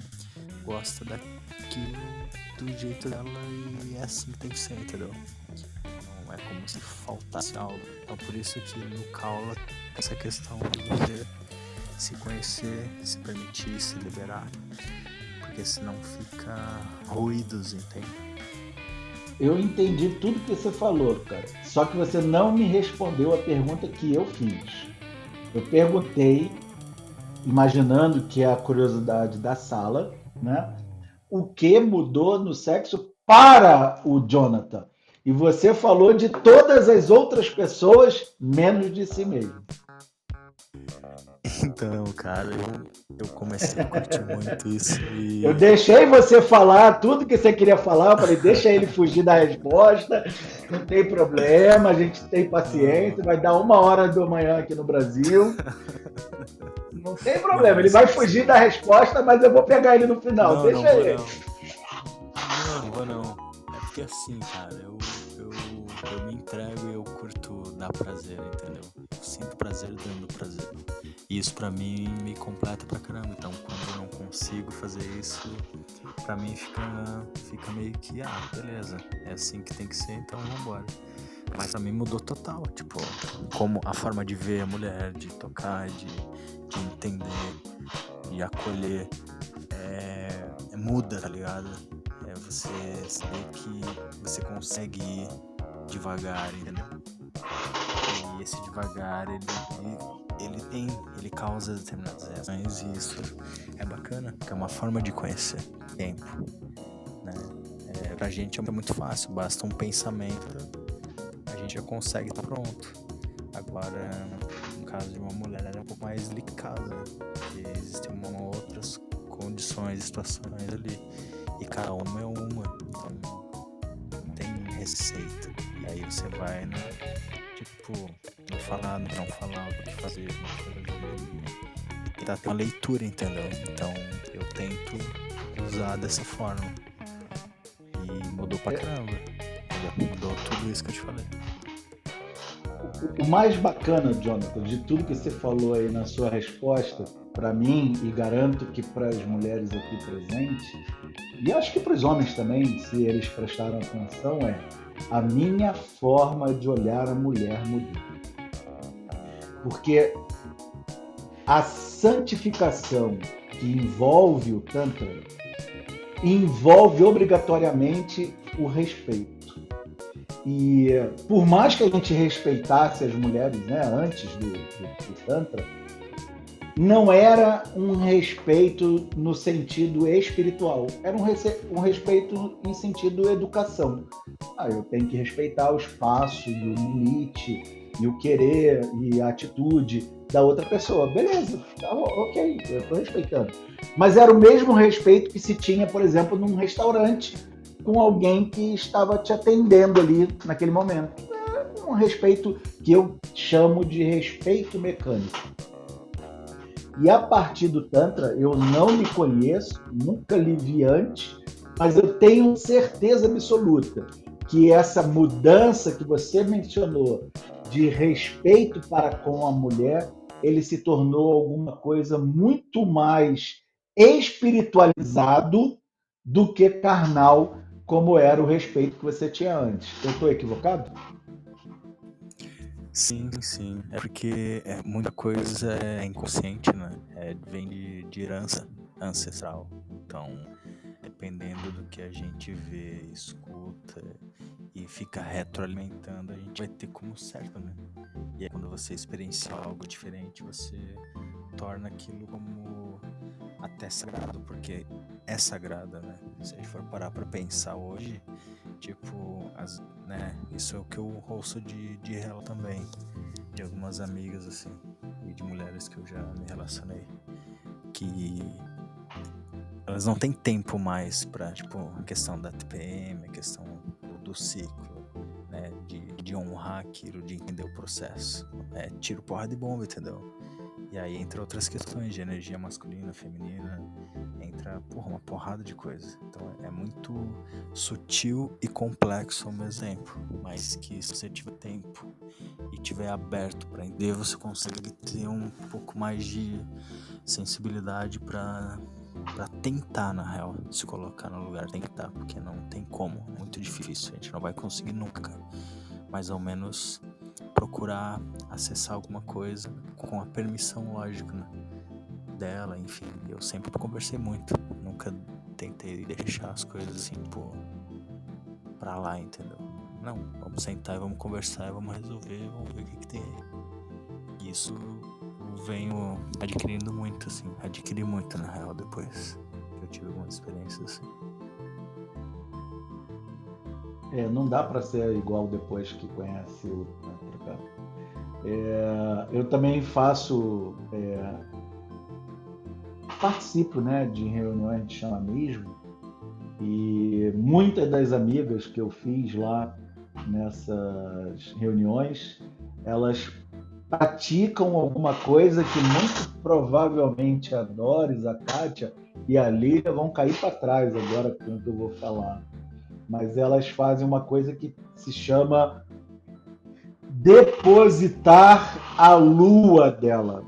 gosta daquilo do jeito dela e é assim que tem que ser, entendeu? Não é como se faltasse algo. Então por isso que no Kaula essa questão de você se conhecer, se permitir, se liberar, porque senão fica ruídos, entende?
Eu entendi tudo que você falou, cara. Só que você não me respondeu a pergunta que eu fiz. Eu perguntei, imaginando que é a curiosidade da sala, né? O que mudou no sexo para o Jonathan? E você falou de todas as outras pessoas, menos de si mesmo.
Então, cara, eu comecei a curtir muito isso e...
Eu deixei você falar tudo que você queria falar, eu falei, deixa ele fugir da resposta, não tem problema, a gente tem paciência, vai dar 1h da manhã aqui no Brasil. Não tem problema, ele vai fugir da resposta, mas eu vou pegar ele no final, deixa ele.
porque assim, cara, eu me entrego e eu curto dar prazer, entendeu? Eu sinto prazer dando prazer. E isso pra mim me completa pra caramba. Então quando eu não consigo fazer isso, pra mim fica meio que, beleza, é assim que tem que ser, então vambora. Mas pra mim mudou total, tipo, como a forma de ver a mulher, de tocar, de entender, de acolher, muda, tá ligado? Você saber que você consegue ir devagar, entendeu? E esse devagar, ele causa determinadas reações e isso é bacana, porque é uma forma de conhecer tempo, né? Pra gente é muito fácil, basta um pensamento, a gente já consegue estar pronto. Agora, no caso de uma mulher, é um pouco mais delicado, né? Porque existem outras condições, situações ali, e cada uma é uma, então não tem receita. E aí você vai, né? Tipo, não falar o que fazer, e tentar ter uma leitura, entendeu? Então eu tento usar dessa forma. E mudou pra caramba. Mudou tudo isso que eu te falei.
O mais bacana, Jonathan, de tudo que você falou aí na sua resposta, para mim, e garanto que para as mulheres aqui presentes, e acho que para os homens também, se eles prestaram atenção, é a minha forma de olhar a mulher mudou. Porque a santificação que envolve o Tantra envolve obrigatoriamente o respeito. E por mais que a gente respeitasse as mulheres, né, antes do Tantra, não era um respeito no sentido espiritual, era um respeito em sentido educação. Eu tenho que respeitar o espaço e o limite, e o querer e a atitude da outra pessoa. Beleza, tá, ok, eu estou respeitando. Mas era o mesmo respeito que se tinha, por exemplo, num restaurante, com alguém que estava te atendendo ali naquele momento. É um respeito que eu chamo de respeito mecânico. E a partir do Tantra, eu não me conheço, nunca lhe vi antes, mas eu tenho certeza absoluta que essa mudança que você mencionou de respeito para com a mulher, ele se tornou alguma coisa muito mais espiritualizado do que carnal, como era o respeito que você tinha antes. Eu estou equivocado?
Sim. É porque muita coisa é inconsciente, né? Vem de herança ancestral. Então, dependendo do que a gente vê, escuta e fica retroalimentando, a gente vai ter como certo, né? E aí, quando você experiencia algo diferente, você torna aquilo como até sagrado, porque é sagrado, né? Se a gente for parar pra pensar hoje, tipo, né? Isso é o que eu ouço de relato também, de algumas amigas, assim, e de mulheres que eu já me relacionei, que elas não têm tempo mais pra, tipo, a questão da TPM, a questão do ciclo, né? De honrar aquilo, de entender o processo. Tiro, porrada e bomba, entendeu? E aí entra outras questões de energia masculina, feminina, entra uma porrada de coisa. Então é muito sutil e complexo ao mesmo tempo, mas que se você tiver tempo e tiver aberto para entender, você consegue ter um pouco mais de sensibilidade para tentar, na real, se colocar no lugar, tentar, porque não tem como, é muito difícil, a gente não vai conseguir nunca, mas ao menos procurar acessar alguma coisa com a permissão lógica, né, dela, enfim. Eu sempre conversei muito, nunca tentei deixar as coisas assim, pra lá, entendeu? Não, vamos sentar e vamos conversar e vamos resolver, vamos ver o que tem aí. Isso eu venho adquirindo muito, assim, adquiri muito na real depois que eu tive algumas experiências assim.
Não dá para ser igual depois que conhece o Tantra. Eu também participo, né, de reuniões de xamanismo, e muitas das amigas que eu fiz lá nessas reuniões, elas praticam alguma coisa que muito provavelmente a Doris, a Kátia e a Lília vão cair para trás agora com o que eu vou falar. mas elas fazem uma coisa que se chama depositar a lua dela.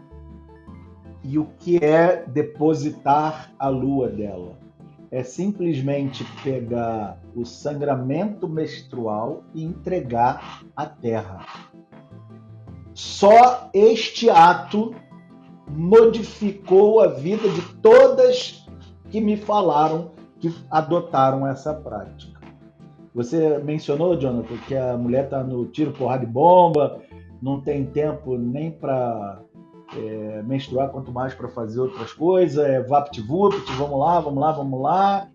E o que é depositar a lua dela? É simplesmente pegar o sangramento menstrual e entregar à terra. Só este ato modificou a vida de todas que me falaram que adotaram essa prática. Você mencionou, Jonathan, que a mulher está no tiro, porrada e bomba, não tem tempo nem para menstruar, quanto mais para fazer outras coisas, vapt-vupt, vamos lá.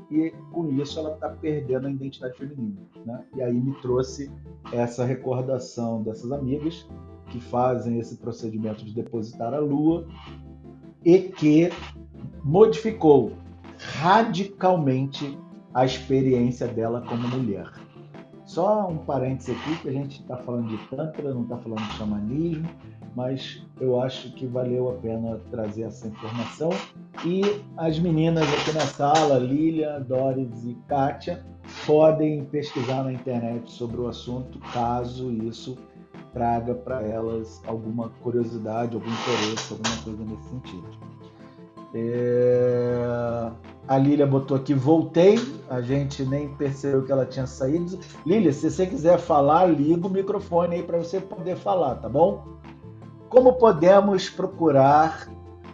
E com isso ela está perdendo a identidade feminina. Né? E aí me trouxe essa recordação dessas amigas que fazem esse procedimento de depositar a lua e que modificou radicalmente a experiência dela como mulher. Só um parênteses aqui, que a gente está falando de Tantra, não está falando de xamanismo, mas eu acho que valeu a pena trazer essa informação. E as meninas aqui na sala, Lília, Doris e Kátia, podem pesquisar na internet sobre o assunto, caso isso traga para elas alguma curiosidade, algum interesse, alguma coisa nesse sentido. A Lília botou aqui, voltei, a gente nem percebeu que ela tinha saído. Lília, se você quiser falar, liga o microfone aí para você poder falar, tá bom? Como podemos procurar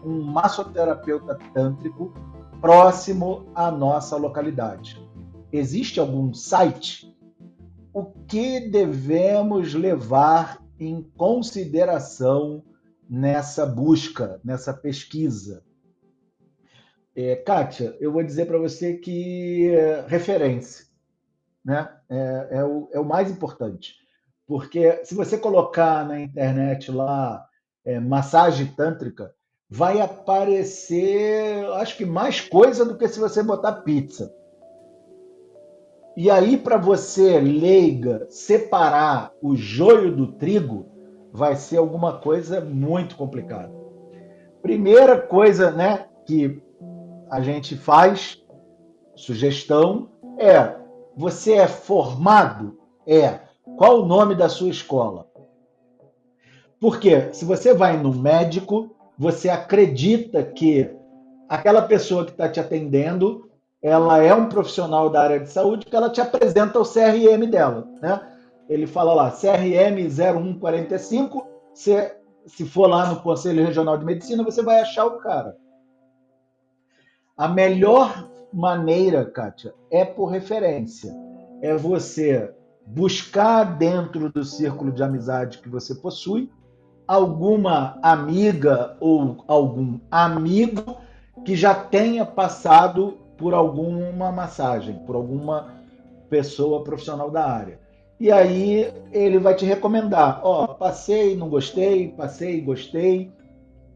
um massoterapeuta tântrico próximo à nossa localidade? Existe algum site? O que devemos levar em consideração nessa busca, nessa pesquisa? Kátia, eu vou dizer para você que referência, né? É o mais importante. Porque se você colocar na internet lá massagem tântrica, vai aparecer, acho que mais coisa do que se você botar pizza. E aí, para você, leiga, separar o joio do trigo, vai ser alguma coisa muito complicada. Primeira coisa, né, que a gente faz, sugestão, você é formado? Qual o nome da sua escola? Porque se você vai no médico, você acredita que aquela pessoa que está te atendendo, ela é um profissional da área de saúde, que ela te apresenta o CRM dela, né? Ele fala lá, CRM 0145, se for lá no Conselho Regional de Medicina, você vai achar o cara. A melhor maneira, Kátia, é por referência. É você buscar dentro do círculo de amizade que você possui alguma amiga ou algum amigo que já tenha passado por alguma massagem, por alguma pessoa profissional da área. E aí ele vai te recomendar, passei, não gostei, passei, gostei.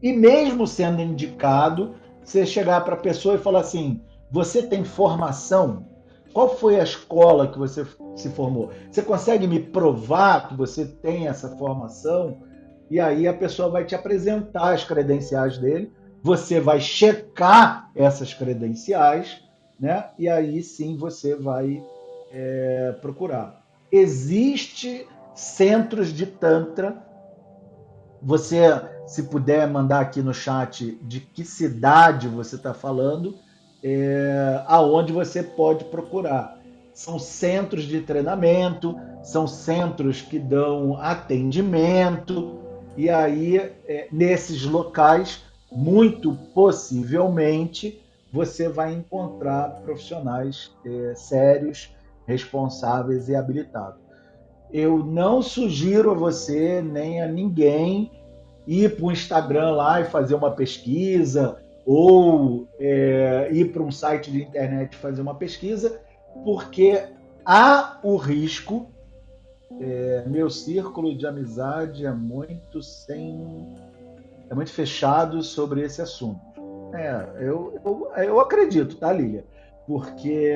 E mesmo sendo indicado, você chegar para a pessoa e falar assim, você tem formação? Qual foi a escola que você se formou? Você consegue me provar que você tem essa formação? E aí a pessoa vai te apresentar as credenciais dele, você vai checar essas credenciais, né? E aí sim você vai procurar. Existe centros de Tantra. Você, se puder mandar aqui no chat de que cidade você está falando, aonde você pode procurar. São centros de treinamento, são centros que dão atendimento, e aí, nesses locais, muito possivelmente, você vai encontrar profissionais sérios, responsáveis e habilitados. Eu não sugiro a você, nem a ninguém, ir para o Instagram lá e fazer uma pesquisa, ou ir para um site de internet e fazer uma pesquisa, porque há o risco. Meu círculo de amizade é muito fechado sobre esse assunto. Eu acredito, tá, Lília? Porque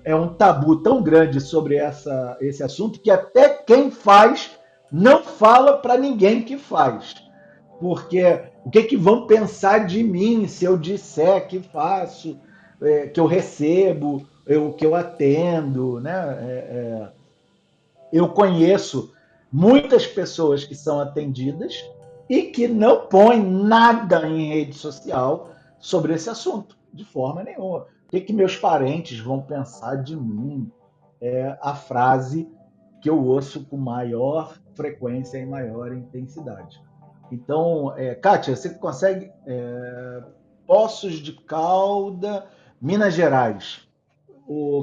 é um tabu tão grande sobre esse assunto que até quem faz não fala para ninguém que faz. Porque o que vão pensar de mim se eu disser que faço, que eu recebo, que eu atendo, né? Eu conheço muitas pessoas que são atendidas e que não põem nada em rede social sobre esse assunto, de forma nenhuma. O que meus parentes vão pensar de mim? É a frase que eu ouço com maior frequência e maior intensidade. Então, Kátia, você consegue Poços de Calda, Minas Gerais.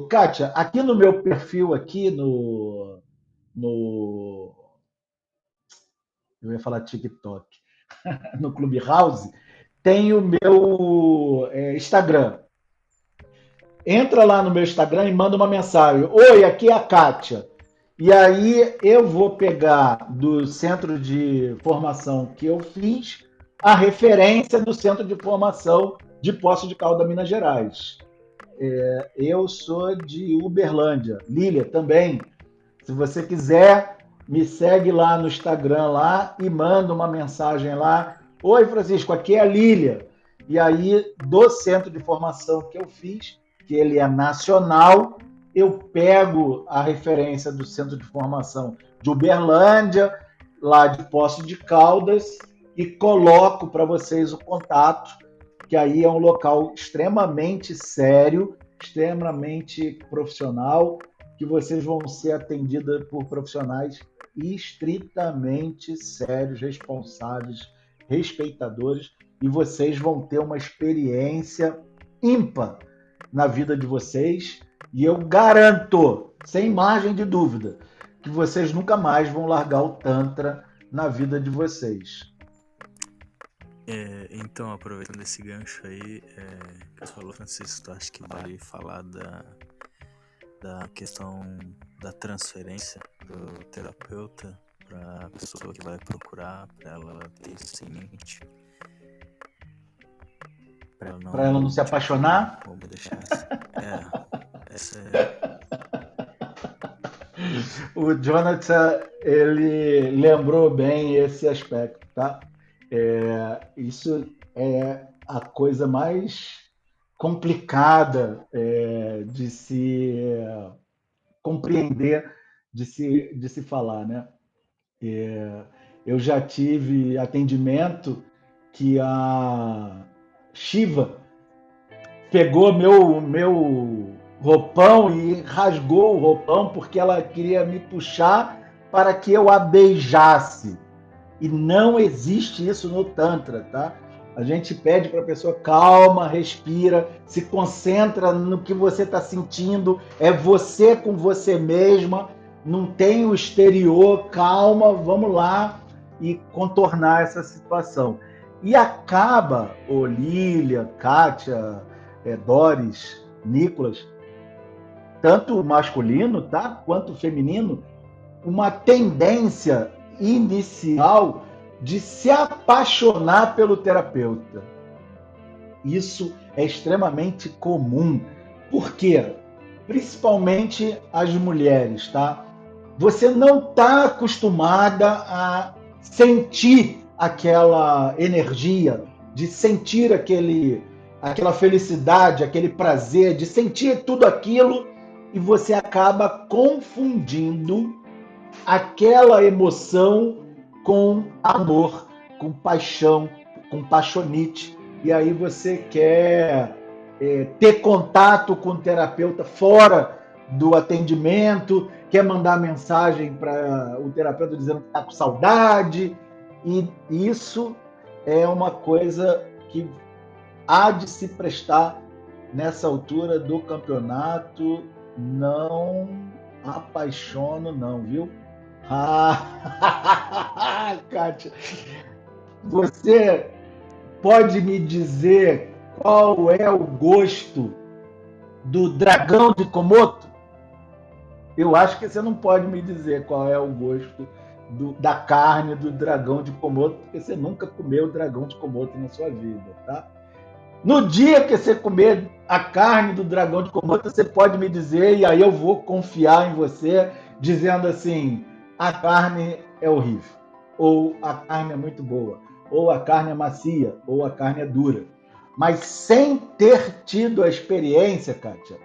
Kátia, aqui no meu perfil aqui no eu ia falar TikTok, no Clubhouse, tem o meu Instagram. Entra lá no meu Instagram e manda uma mensagem. Oi, aqui é a Kátia. E aí eu vou pegar do centro de formação que eu fiz a referência do centro de formação de Poços de Caldas, Minas Gerais. Eu sou de Uberlândia. Lília também. Se você quiser, me segue lá no Instagram lá e manda uma mensagem lá. Oi, Francisco, aqui é a Lília. E aí, do centro de formação que eu fiz, que ele é nacional, eu pego a referência do centro de formação de Uberlândia, lá de Poços de Caldas, e coloco para vocês o contato, que aí é um local extremamente sério, extremamente profissional, que vocês vão ser atendidas por profissionais estritamente sérios, responsáveis, respeitadores, e vocês vão ter uma experiência ímpar na vida de vocês, e eu garanto, sem margem de dúvida, que vocês nunca mais vão largar o Tantra na vida de vocês.
Então, aproveitando esse gancho aí, que você falou, Francisco, acho que vale falar da questão da transferência do terapeuta para a pessoa que vai procurar, para ela ter isso em mente. Para
ela não se apaixonar?
Vamos deixar essa é...
O Jonathan, ele lembrou bem esse aspecto, tá? Isso é a coisa mais complicada de se compreender, de se falar, né? Eu já tive atendimento que a Shiva pegou meu roupão e rasgou o roupão porque ela queria me puxar para que eu a beijasse. E não existe isso no Tantra, tá? A gente pede para a pessoa calma, respira, se concentra no que você está sentindo, é você com você mesma, não tem o exterior, calma, vamos lá e contornar essa situação. E acaba, Lília, Kátia, Doris, Nicolas, tanto o masculino, tá, quanto o feminino, uma tendência inicial de se apaixonar pelo terapeuta. Isso é extremamente comum. Por quê? Principalmente as mulheres, tá? Você não está acostumada a sentir aquela energia, de sentir aquela felicidade, aquele prazer, de sentir tudo aquilo, e você acaba confundindo aquela emoção com amor, com paixão, com paixonite. E aí você quer ter contato com o terapeuta fora do atendimento, quer mandar mensagem para o terapeuta dizendo que está com saudade. E isso é uma coisa que há de se prestar nessa altura do campeonato. Não apaixono, não, viu? Kátia, você pode me dizer qual é o gosto do dragão de Komodo? Eu acho que você não pode me dizer qual é o gosto da carne do dragão de Komodo, porque você nunca comeu dragão de Komodo na sua vida, tá? No dia que você comer a carne do dragão de Komodo, você pode me dizer, e aí eu vou confiar em você, dizendo assim: a carne é horrível, ou a carne é muito boa, ou a carne é macia, ou a carne é dura. Mas sem ter tido a experiência, Kátia,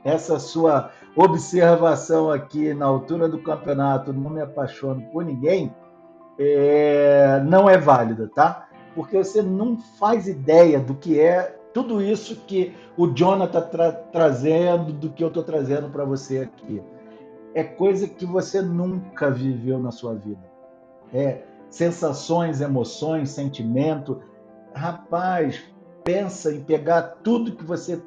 essa sua observação aqui na altura do campeonato, não me apaixono por ninguém, não é válida, tá? Porque você não faz ideia do que é tudo isso que o Jonathan está trazendo, do que eu estou trazendo para você aqui. É coisa que você nunca viveu na sua vida. É sensações, emoções, sentimento. Rapaz, pensa em pegar tudo que você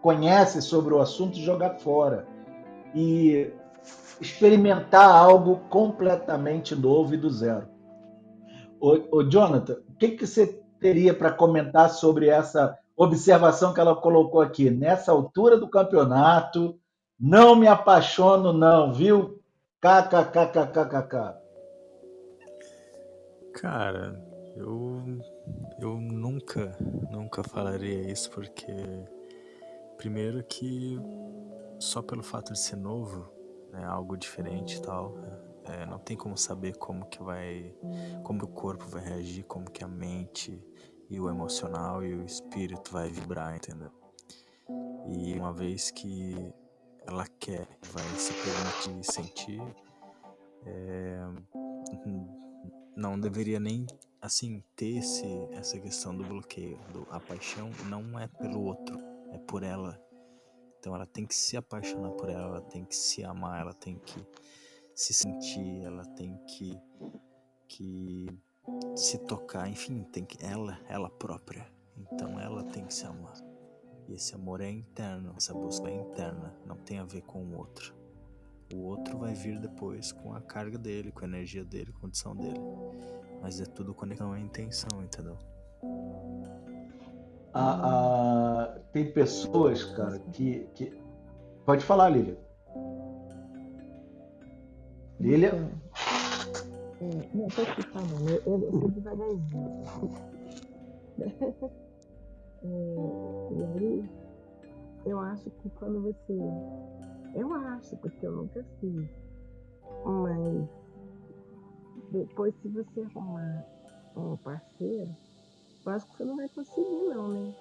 conhece sobre o assunto e jogar fora. E experimentar algo completamente novo e do zero. Jonathan, o que você teria para comentar sobre essa observação que ela colocou aqui? Nessa altura do campeonato, não me apaixono não, viu? KKKKKK.
Cara, eu nunca falaria isso porque, primeiro que só pelo fato de ser novo, né, algo diferente e tal, não tem como saber como o corpo vai reagir, como que a mente e o emocional e o espírito vai vibrar, entendeu? E uma vez que ela vai se permitir sentir, não deveria nem, assim, ter essa questão do bloqueio. A paixão não é pelo outro, é por ela. Então ela tem que se apaixonar por ela tem que se amar, ela tem que se sentir, ela tem que se tocar, enfim, tem que ela própria. Então ela tem que se amar. E esse amor é interno, essa busca é interna, não tem a ver com o outro. O outro vai vir depois com a carga dele, com a energia dele, com a condição dele. Mas é tudo conexão à intenção, entendeu?
Tem pessoas, cara, que... Pode falar, Lília. Lília?
Não, tô aqui falando, eu sou devagarzinho. E aí, eu acho que quando você. Eu acho, porque eu nunca fiz, mas depois, se você arrumar um parceiro, eu acho que você não vai conseguir, não, né?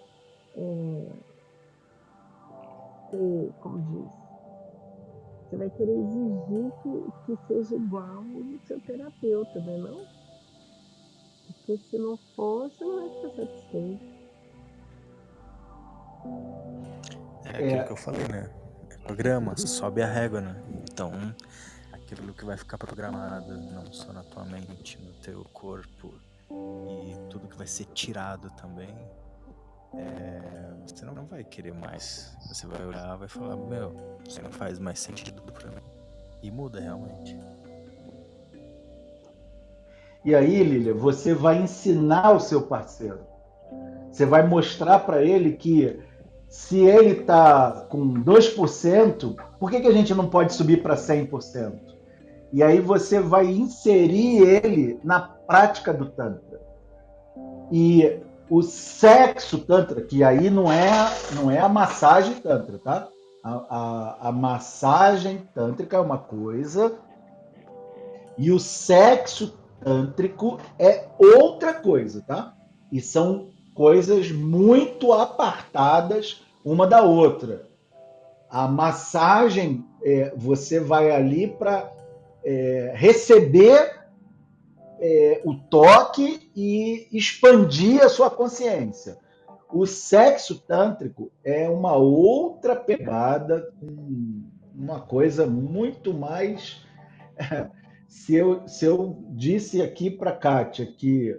Como diz, você vai querer exigir que seja igual o seu terapeuta, né? Não? Porque se não for, você não vai ficar satisfeito.
É aquilo que eu falei, né? Programa, sobe a régua, né? Então, aquilo que vai ficar programado, não só na tua mente, no teu corpo, e tudo que vai ser tirado também, você não vai querer mais. Você vai olhar, vai falar, isso não faz mais sentido pra mim. E muda realmente.
E aí, Lília, você vai ensinar o seu parceiro. Você vai mostrar para ele que se ele está com 2%, por que a gente não pode subir para 100%? E aí você vai inserir ele na prática do Tantra. E o sexo Tantra, que aí não é a massagem Tantra, tá? A massagem tântrica é uma coisa e o sexo tântrico é outra coisa, tá? E são coisas muito apartadas uma da outra. A massagem, você vai ali para receber o toque e expandir a sua consciência. O sexo tântrico é uma outra pegada, uma coisa muito mais. Se eu disse aqui para a Kátia que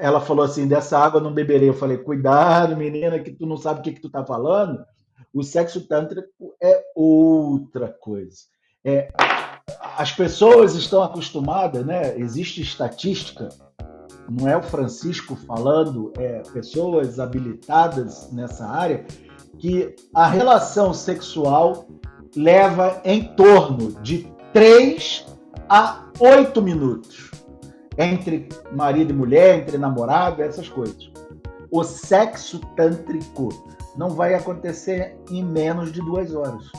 ela falou assim, dessa água não beberei. Eu falei, cuidado, menina, que tu não sabe o que tu tá falando. O sexo tântrico é outra coisa. As pessoas estão acostumadas, né? Existe estatística, não é o Francisco falando, pessoas habilitadas nessa área, que a relação sexual leva em torno de 3 a 8 minutos. Entre marido e mulher, entre namorado, essas coisas. O sexo tântrico não vai acontecer em menos de 2 horas.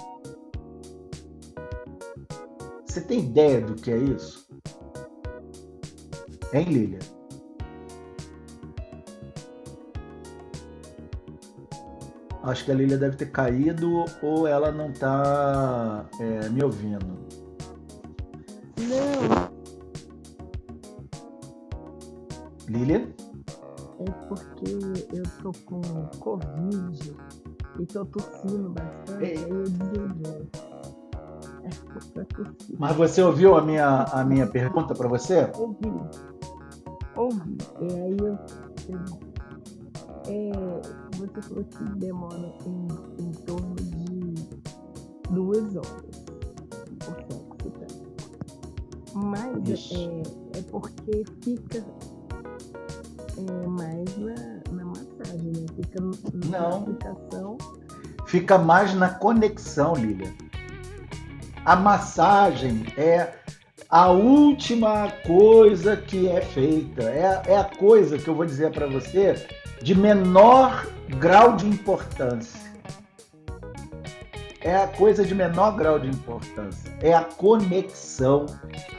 Você tem ideia do que é isso? Hein, Lília? Acho que a Lília deve ter caído ou ela não está me ouvindo.
Não,
Lília?
é porque eu tô com Covid e tô tossindo bastante,
Ei.
aí eu desliguei. Pra tossir.
Mas você ouviu a minha pergunta para você?
Ouvi. E aí você falou que demora em torno de 2 horas o sexo, tá? Mas
Isso.
é porque fica mais na massagem, né? Fica na
Não.
aplicação.
Fica mais na conexão, Lília. A massagem é a última coisa que é feita. É a coisa que eu vou dizer para você de menor grau de importância. É a coisa de menor grau de importância. É a conexão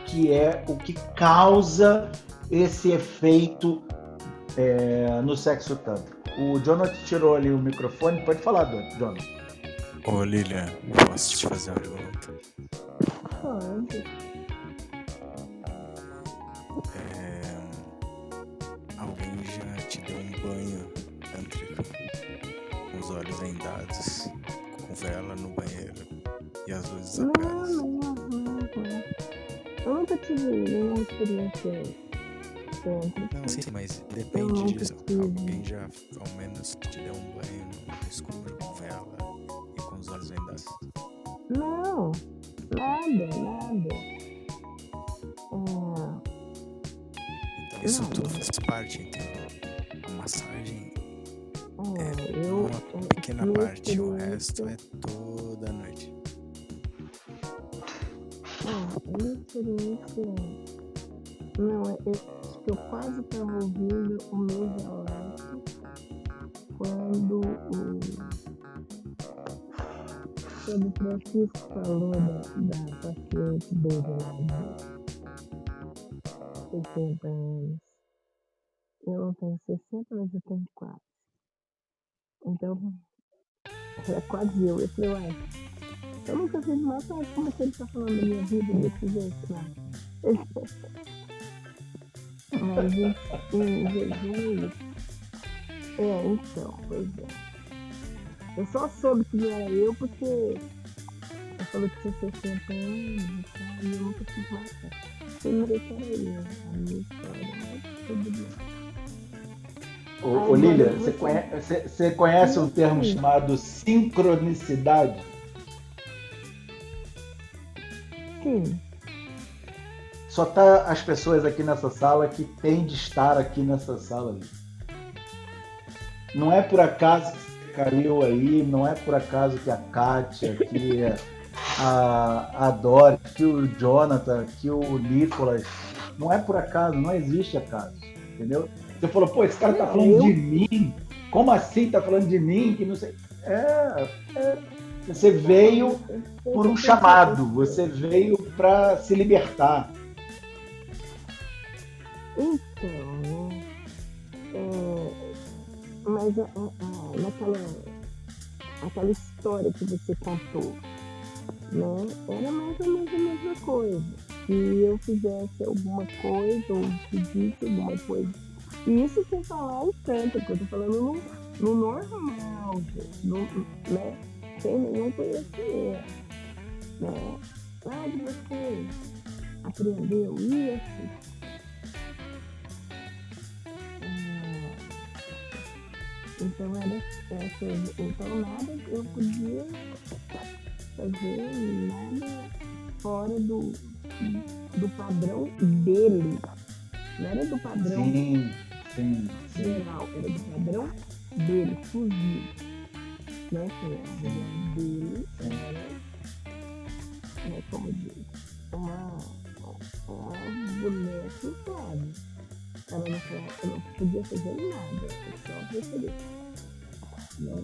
que é o que causa esse efeito no sexo tântrico. O Jonathan tirou ali o microfone. Pode falar, Jonathan.
Ô Lilian, posso te fazer uma pergunta?
Pode.
Alguém já te deu um banho tântrico com os olhos vendados, com vela no banheiro e as luzes apagadas?
Não. Eu nunca tive nenhuma experiência tântrica.
Não, sim, mas
Eu
depende
nunca
disso.
tive.
Alguém já, ao menos, te deu um banho no escuro, com vela e com os olhos vendados?
Não, nada.
Então isso
Não.
tudo faz parte, entendeu? A massagem é
Eu,
uma pequena
minha
parte, o resto
experiência,
é toda a noite.
minha experiência, não, eu acho que eu quase estava ouvindo o meu relato quando o Francisco falou da paciente dele lá de 60 anos. Eu não tenho 60, mas eu tenho 4. Então, era quase eu. Eu falei, uai, eu nunca fiz massagem, como é que ele tá falando da minha vida desse jeito lá? Mas em Jesus, então, pois é. Eu só soube que não era eu porque eu falei que tinha 60 anos e tal, e eu nunca fiz massagem. Eu não sei se era eu, a minha história, mas tudo bem.
Ô Lília, você conhece um termo chamado sincronicidade?
Sim.
Só tá as pessoas aqui nessa sala que têm de estar aqui nessa sala. Lília. Não é por acaso que você caiu aí, não é por acaso que a Kátia, que a Dori, que o Jonathan, que o Nicolas, não é por acaso, não existe acaso, entendeu? Você falou, pô, esse cara tá falando de mim, como assim tá falando de mim, que não sei... Você veio por um chamado, você veio para se libertar.
Então, mas naquela história que você contou, né, era mais ou menos a mesma coisa. Se eu fizesse alguma coisa ou pedisse alguma coisa, e isso sem falar o tanto, porque eu tô falando no normal, gente, né, sem nenhum conhecimento, né, onde você aprendeu isso? Então era coisa. Então nada eu podia fazer nada fora do padrão dele. Não era do padrão
Sim.
geral, era do padrão dele, exclusivo. Né? Que a mulher dele era, como diz, uma mulher que sabe. Ela não podia fazer nada, só preferir. Né?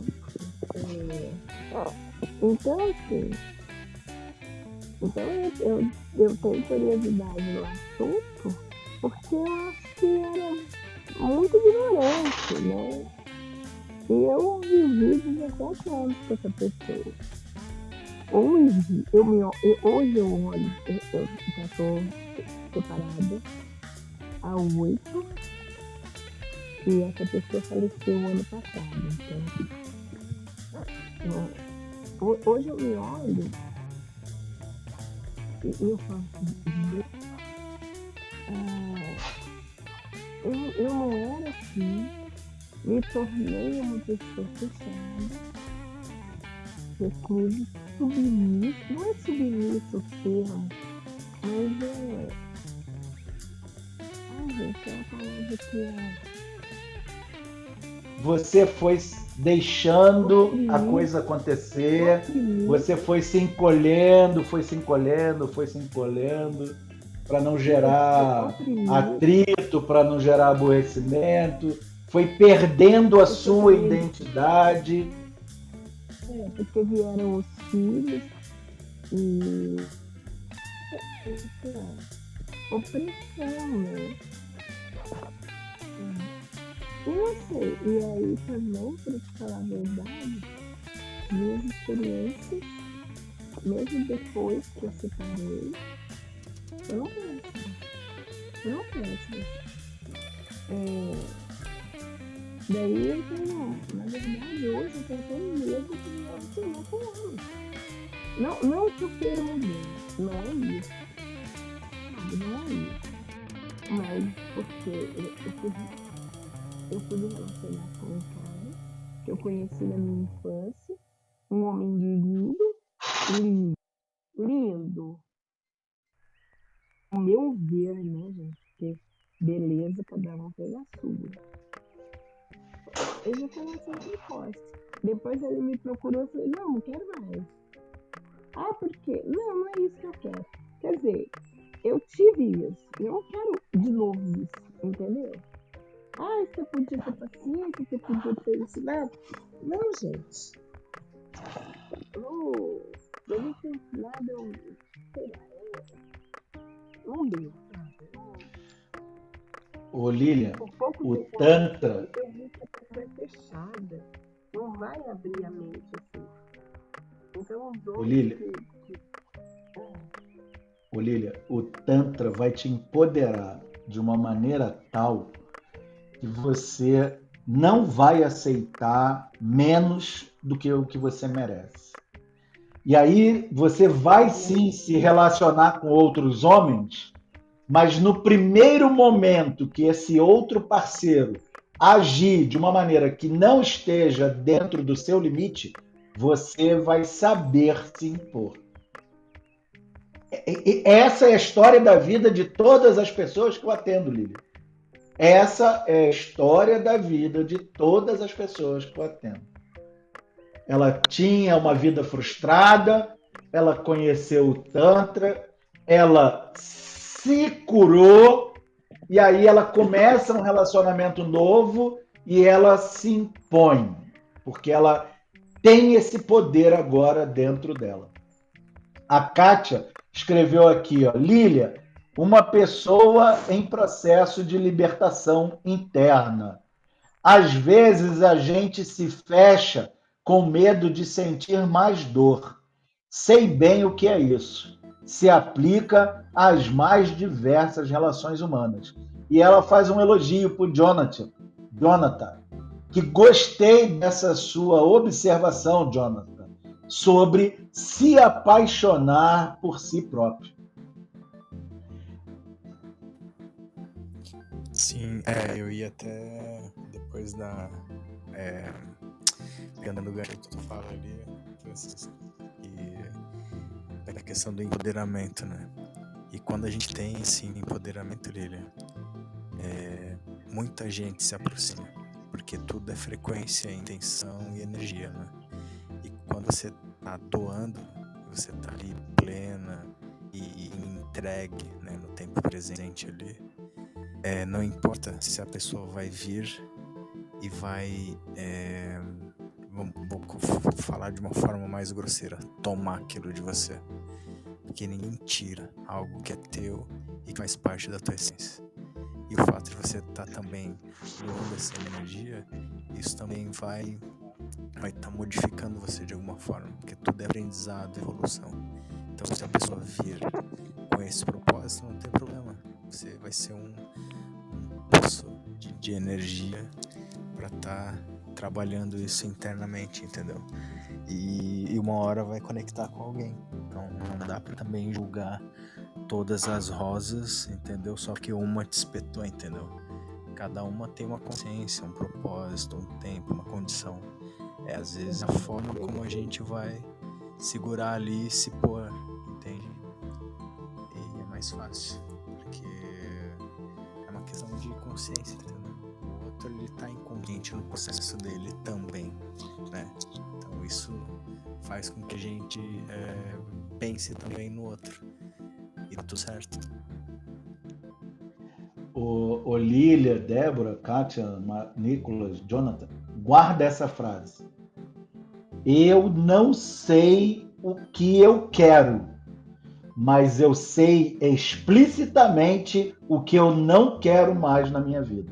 Então, assim, eu tenho curiosidade no assunto porque eu acho que era muito ignorante, né? E eu vivi fiquei 17 anos com essa pessoa. Hoje eu olho, eu já estou separada há 8 e essa pessoa faleceu ano passado. Então, hoje eu me olho e eu falo assim, eu não era assim, me tornei uma pessoa fechada, reclusa, submissa, não é submissa o termo, mas gente, é uma palavra que é
Você foi deixando a
oprimido,
coisa acontecer,
oprimido,
você foi se encolhendo, para não gerar
oprimido,
atrito, para não gerar aborrecimento, foi perdendo a
porque
sua
também
identidade.
porque vieram os filhos e opressão, né? E não sei, e aí também, para te falar a verdade, minhas experiências, mesmo depois que eu separei, eu não penso. Daí eu tenho, na verdade, hoje eu tenho até medo de me relacionar com ela. Não que eu queira mulher, não é isso, sabe? Não é isso. Mas porque eu pude me relacionar com um cara que eu conheci na minha infância, um homem lindo. O meu ver, né, gente? Porque beleza, cada um tem a sua. Eu já conheci ele Costa. Depois ele me procurou e falei, não quero mais. Ah, por quê? Não é isso que eu quero. Quer dizer, eu tive isso. Eu não quero de novo isso, entendeu? Ah, você podia ter paciência, você podia ter ensinado. Não, gente. Eu não ter ensinado, eu sei lá, não deu, sabe?
Ô Lilian,
Por pouco
o
tempo
Tantra,
eu vi que a pessoa é fechada. Não vai abrir a mente assim. Então os
ô
homens
Lilian,
que
ô Lilian, o Tantra vai te empoderar de uma maneira tal que você não vai aceitar menos do que o que você merece. E aí você vai sim se relacionar com outros homens, mas no primeiro momento que esse outro parceiro agir de uma maneira que não esteja dentro do seu limite, você vai saber se impor. Essa é a história da vida de todas as pessoas que eu atendo, Lívia. Essa é a história da vida de todas as pessoas que eu atendo. Ela tinha uma vida frustrada, ela conheceu o Tantra, ela se curou, e aí ela começa um relacionamento novo e ela se impõe, porque ela tem esse poder agora dentro dela. A Kátia escreveu aqui, ó, Lília, uma pessoa em processo de libertação interna. Às vezes a gente se fecha com medo de sentir mais dor. Sei bem o que é isso. Se aplica às mais diversas relações humanas. E ela faz um elogio para o Jonathan, que gostei dessa sua observação, Jonathan, sobre se apaixonar por si próprio.
Sim, eu ia até depois pegando no ganho que tu fala ali, Francisco, e da questão do empoderamento, né? E quando a gente tem esse empoderamento, Lilian, muita gente se aproxima, porque tudo é frequência, intenção e energia, né? E quando você tá doando, você tá ali plena e entregue, né, no tempo presente ali, não importa se a pessoa vai vir e vai, vou falar de uma forma mais grosseira, tomar aquilo de você, porque ninguém tira algo que é teu e que faz parte da tua essência. E o fato de você estar também doando essa energia, isso também vai vai estar modificando você de alguma forma, porque tudo é aprendizado, evolução. Então, se a pessoa vir com esse propósito, não tem problema. Você vai ser um poço de energia para estar trabalhando isso internamente, entendeu? E uma hora vai conectar com alguém. Então, não dá para também julgar todas as rosas, entendeu? Só que uma te espetou, entendeu? Cada uma tem uma consciência, um propósito, um tempo, uma condição. Às vezes a forma como a gente vai segurar ali e se pôr, entende? E é mais fácil, porque é uma questão de consciência, entendeu? O outro, ele tá inconsciente no processo dele também, né? Então isso faz com que a gente pense também no outro. E tá tudo certo.
O Lília, Débora, Kátia, Nicolas, Jonathan, guarda essa frase. Eu não sei o que eu quero, mas eu sei explicitamente o que eu não quero mais na minha vida.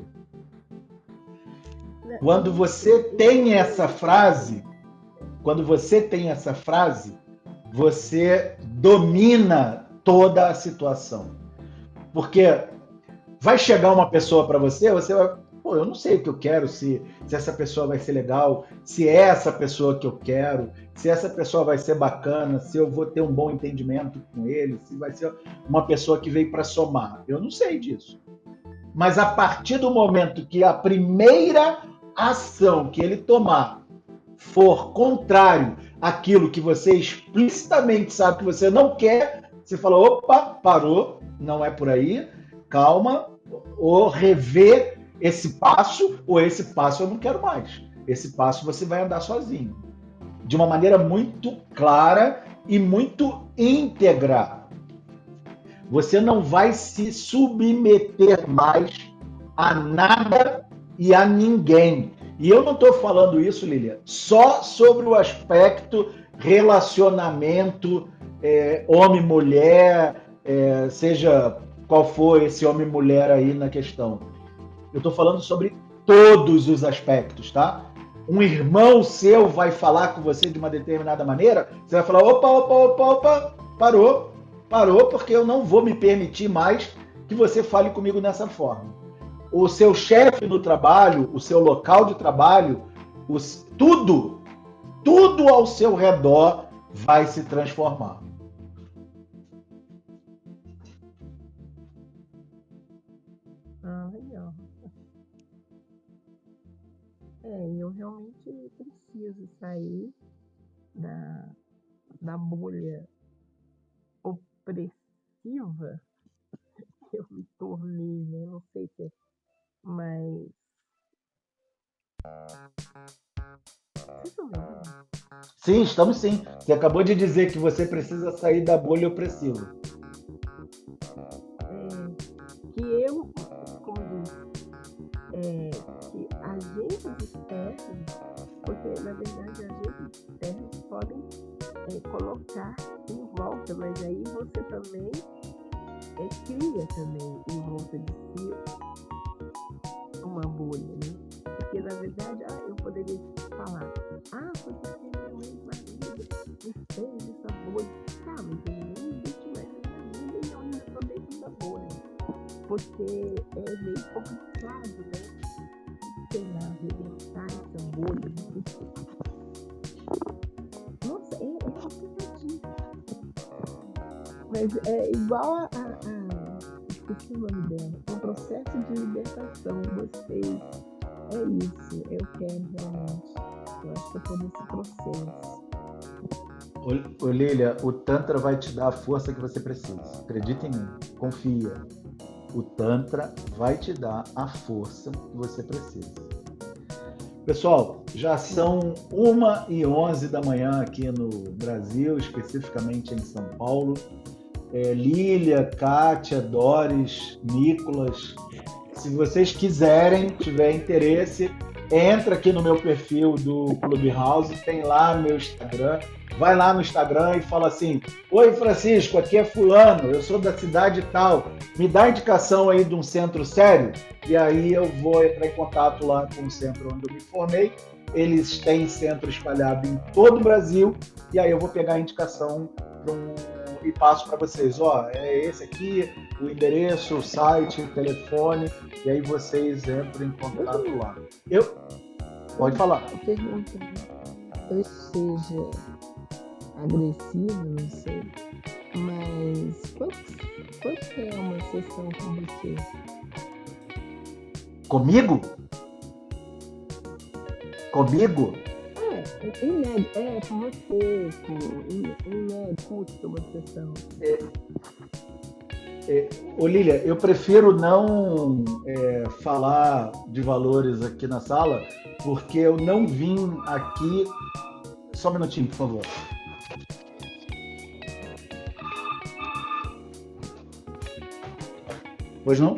Quando você tem essa frase, você domina toda a situação. Porque vai chegar uma pessoa para você vai, eu não sei o que eu quero, se essa pessoa vai ser legal, se é essa pessoa que eu quero, se essa pessoa vai ser bacana, se eu vou ter um bom entendimento com ele, se vai ser uma pessoa que veio para somar. Eu não sei disso. Mas a partir do momento que a primeira ação que ele tomar for contrário àquilo que você explicitamente sabe que você não quer, você fala, opa, parou, não é por aí, calma, ou rever esse passo, ou esse passo eu não quero mais. Esse passo você vai andar sozinho. De uma maneira muito clara e muito íntegra. Você não vai se submeter mais a nada e a ninguém. E eu não estou falando isso, Lilia, só sobre o aspecto relacionamento homem-mulher, seja qual for esse homem-mulher aí na questão. Eu estou falando sobre todos os aspectos, tá? Um irmão seu vai falar com você de uma determinada maneira, você vai falar, opa, parou, porque eu não vou me permitir mais que você fale comigo dessa forma. O seu chefe no trabalho, o seu local de trabalho, tudo ao seu redor vai se transformar.
Legal. Eu realmente preciso sair da bolha opressiva que eu me tornei, né? Não sei se é, mas... Vocês estão vendo?
Sim, estamos sim. Você acabou de dizer que você precisa sair da bolha opressiva.
Que eu, como disse, que agentes externos, porque na verdade agentes externos podem colocar em volta, mas aí você também cria também em volta de si uma bolha, né? Porque na verdade eu poderia falar, porque meu ex-marido me fez essa bolha. Tá, mas ele nem existe mais na minha vida e eu ainda estou dentro da bolha. Porque é meio complicado, né? Sei lá, arrebentar essa bolha. Nossa, é complicadinho. Mas é igual esqueci o nome dela. É um processo de libertação. Gostei. É isso. Eu quero realmente. Eu acho que eu estou nesse processo.
Ô Lília, o Tantra vai te dar a força que você precisa. Acredita em mim. Confia. O Tantra vai te dar a força que você precisa. Pessoal, já são 1h11 da manhã aqui no Brasil, especificamente em São Paulo. Lília, Kátia, Doris, Nicolas, se vocês quiserem, tiver interesse, entra aqui no meu perfil do Clubhouse, tem lá meu Instagram. Vai lá no Instagram e fala assim: Oi, Francisco, aqui é Fulano, eu sou da cidade tal. Me dá indicação aí de um centro sério? E aí eu vou entrar em contato lá com o centro onde eu me formei. Eles têm centro espalhado em todo o Brasil. E aí eu vou pegar a indicação e passo para vocês. Ó, é esse aqui, o endereço, o site, o telefone. E aí vocês entram em contato lá. Pode falar.
Eu pergunto, talvez seja agressivo, não sei, mas quanto é uma sessão com você?
Comigo? Comigo?
Em média, com você, em média, custa uma sessão.
Ô Lília, eu prefiro não falar de valores aqui na sala, porque eu não vim aqui. Só um minutinho, por favor. Pois não?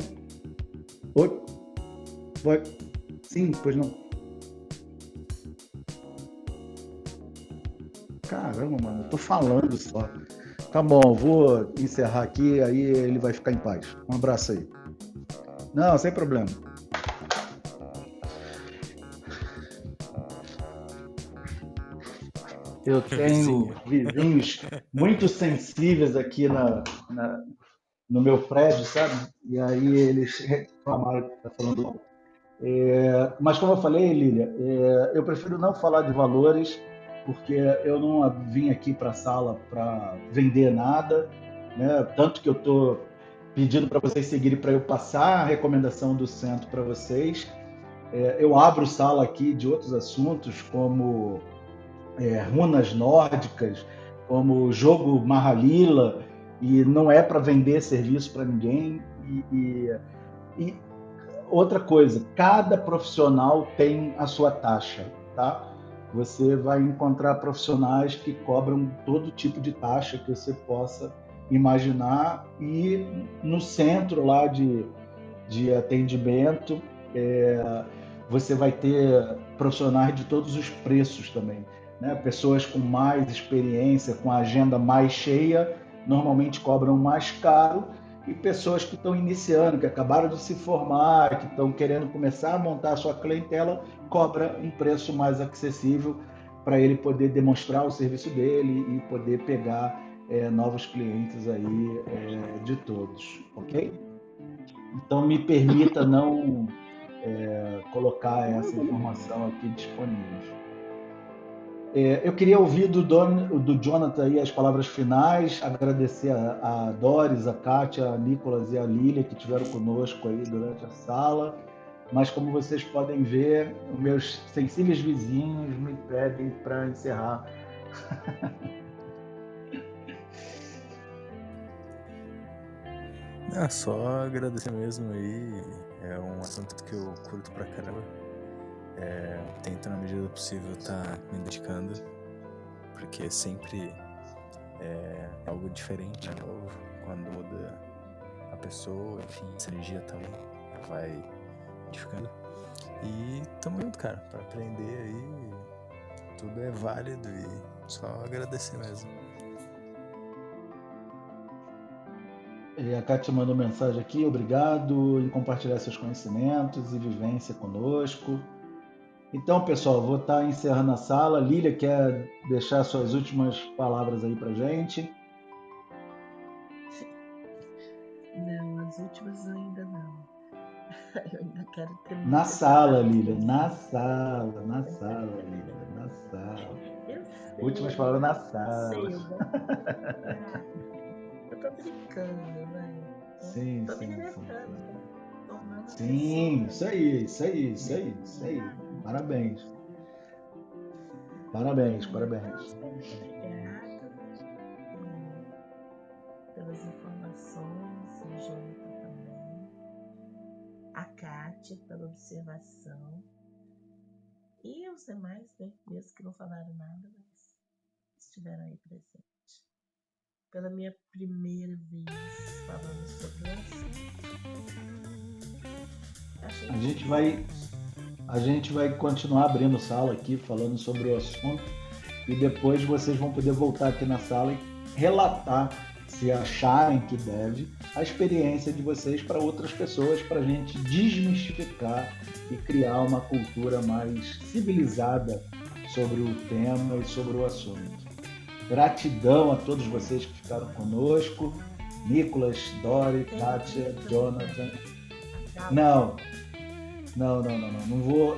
Oi? Oi? Sim, pois não. Caramba, mano, eu tô falando só. Tá bom, vou encerrar aqui, aí ele vai ficar em paz. Um abraço aí. Não, sem problema. Eu tenho vizinhos muito sensíveis aqui no meu prédio, sabe? E aí eles reclamaram que tá falando alto. Mas como eu falei, Lília, eu prefiro não falar de valores, porque eu não vim aqui para a sala para vender nada, né? Tanto que eu estou pedindo para vocês seguirem para eu passar a recomendação do centro para vocês. Eu abro sala aqui de outros assuntos, como runas nórdicas, como jogo Mahalila, e não é para vender serviço para ninguém. E outra coisa, cada profissional tem a sua taxa, tá? Você vai encontrar profissionais que cobram todo tipo de taxa que você possa imaginar, e no centro lá de atendimento você vai ter profissionais de todos os preços também, né? Pessoas com mais experiência, com a agenda mais cheia, normalmente cobram mais caro, e pessoas que estão iniciando, que acabaram de se formar, que estão querendo começar a montar a sua clientela, cobra um preço mais acessível para ele poder demonstrar o serviço dele e poder pegar novos clientes aí de todos, ok? Então me permita não colocar essa informação aqui disponível. Eu queria ouvir do Jonathan aí as palavras finais, agradecer a Doris, a Kátia, a Nicolas e a Lília que estiveram conosco aí durante a sala, mas como vocês podem ver, os meus sensíveis vizinhos me pedem para encerrar.
Só agradecer mesmo aí, é um assunto que eu curto pra caramba. Tento na medida do possível estar me dedicando, porque sempre é algo diferente, novo, quando muda a pessoa, enfim, essa energia também vai modificando. E tamo junto, cara, pra aprender aí, tudo é válido e só agradecer mesmo.
A Kátia mandou mensagem aqui, obrigado em compartilhar seus conhecimentos e vivência conosco. Então, pessoal, vou estar encerrando a sala. Lília quer deixar suas últimas palavras aí pra gente?
Não, as últimas ainda não. Eu ainda quero ter
Na
muitas
sala,
palavras
Lília,
pra
na
dizer.
sala, Lília, na sala.
Eu sei,
Últimas palavras na
eu sei,
sala.
eu gosto de brincar. Eu tô brincando, né?
Sim,
Tô me
sim, sim,
libertando,
sim.
tô tornando a
Sim,
pessoa.
isso aí, isso aí, isso aí, isso aí. Parabéns. Parabéns,
Então,
parabéns.
sou muito grata pelas informações, o Jonathan também, a Kátia pela observação, e os demais, né, mesmo que não falaram nada, mas estiveram aí presentes. Pela minha primeira vez falando sobre o assunto. Achei
A gente vai,
interessante.
A gente vai continuar abrindo sala aqui, falando sobre o assunto, e depois vocês vão poder voltar aqui na sala e relatar, se acharem que deve, a experiência de vocês para outras pessoas, para a gente desmistificar e criar uma cultura mais civilizada sobre o tema e sobre o assunto. Gratidão a todos vocês que ficaram conosco. Nicolas, Dori, Kátia, Jonathan. Não,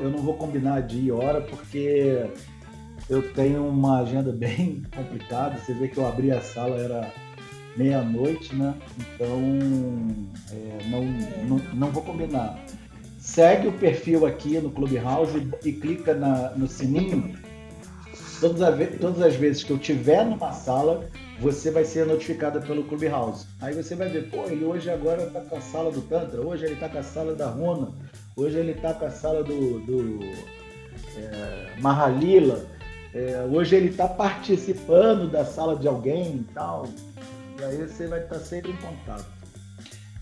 eu não vou combinar dia e hora porque eu tenho uma agenda bem complicada. Você vê que eu abri a sala, era meia-noite, né? Então, não vou combinar. Segue o perfil aqui no Clubhouse e clica no sininho. Todas as vezes que eu estiver numa sala, você vai ser notificada pelo Clubhouse. Aí você vai ver, pô, ele hoje agora está com a sala do Tantra, hoje ele está com a sala da Runa, hoje ele está com a sala do Mahalila, hoje ele está participando da sala de alguém e tal. E aí você vai estar sempre em contato.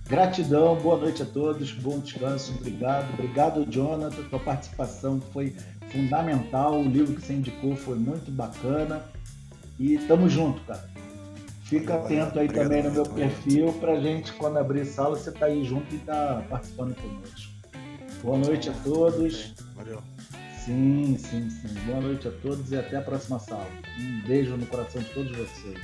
Gratidão, boa noite a todos, bom descanso, obrigado. Obrigado, Jonathan, tua participação foi fundamental, o livro que você indicou foi muito bacana. E tamo junto, cara. Fica atento aí também no meu perfil pra gente, quando abrir sala, você tá aí junto e tá participando conosco. Boa noite a todos.
Valeu.
Sim. Boa noite a todos e até a próxima sala. Um beijo no coração de todos vocês.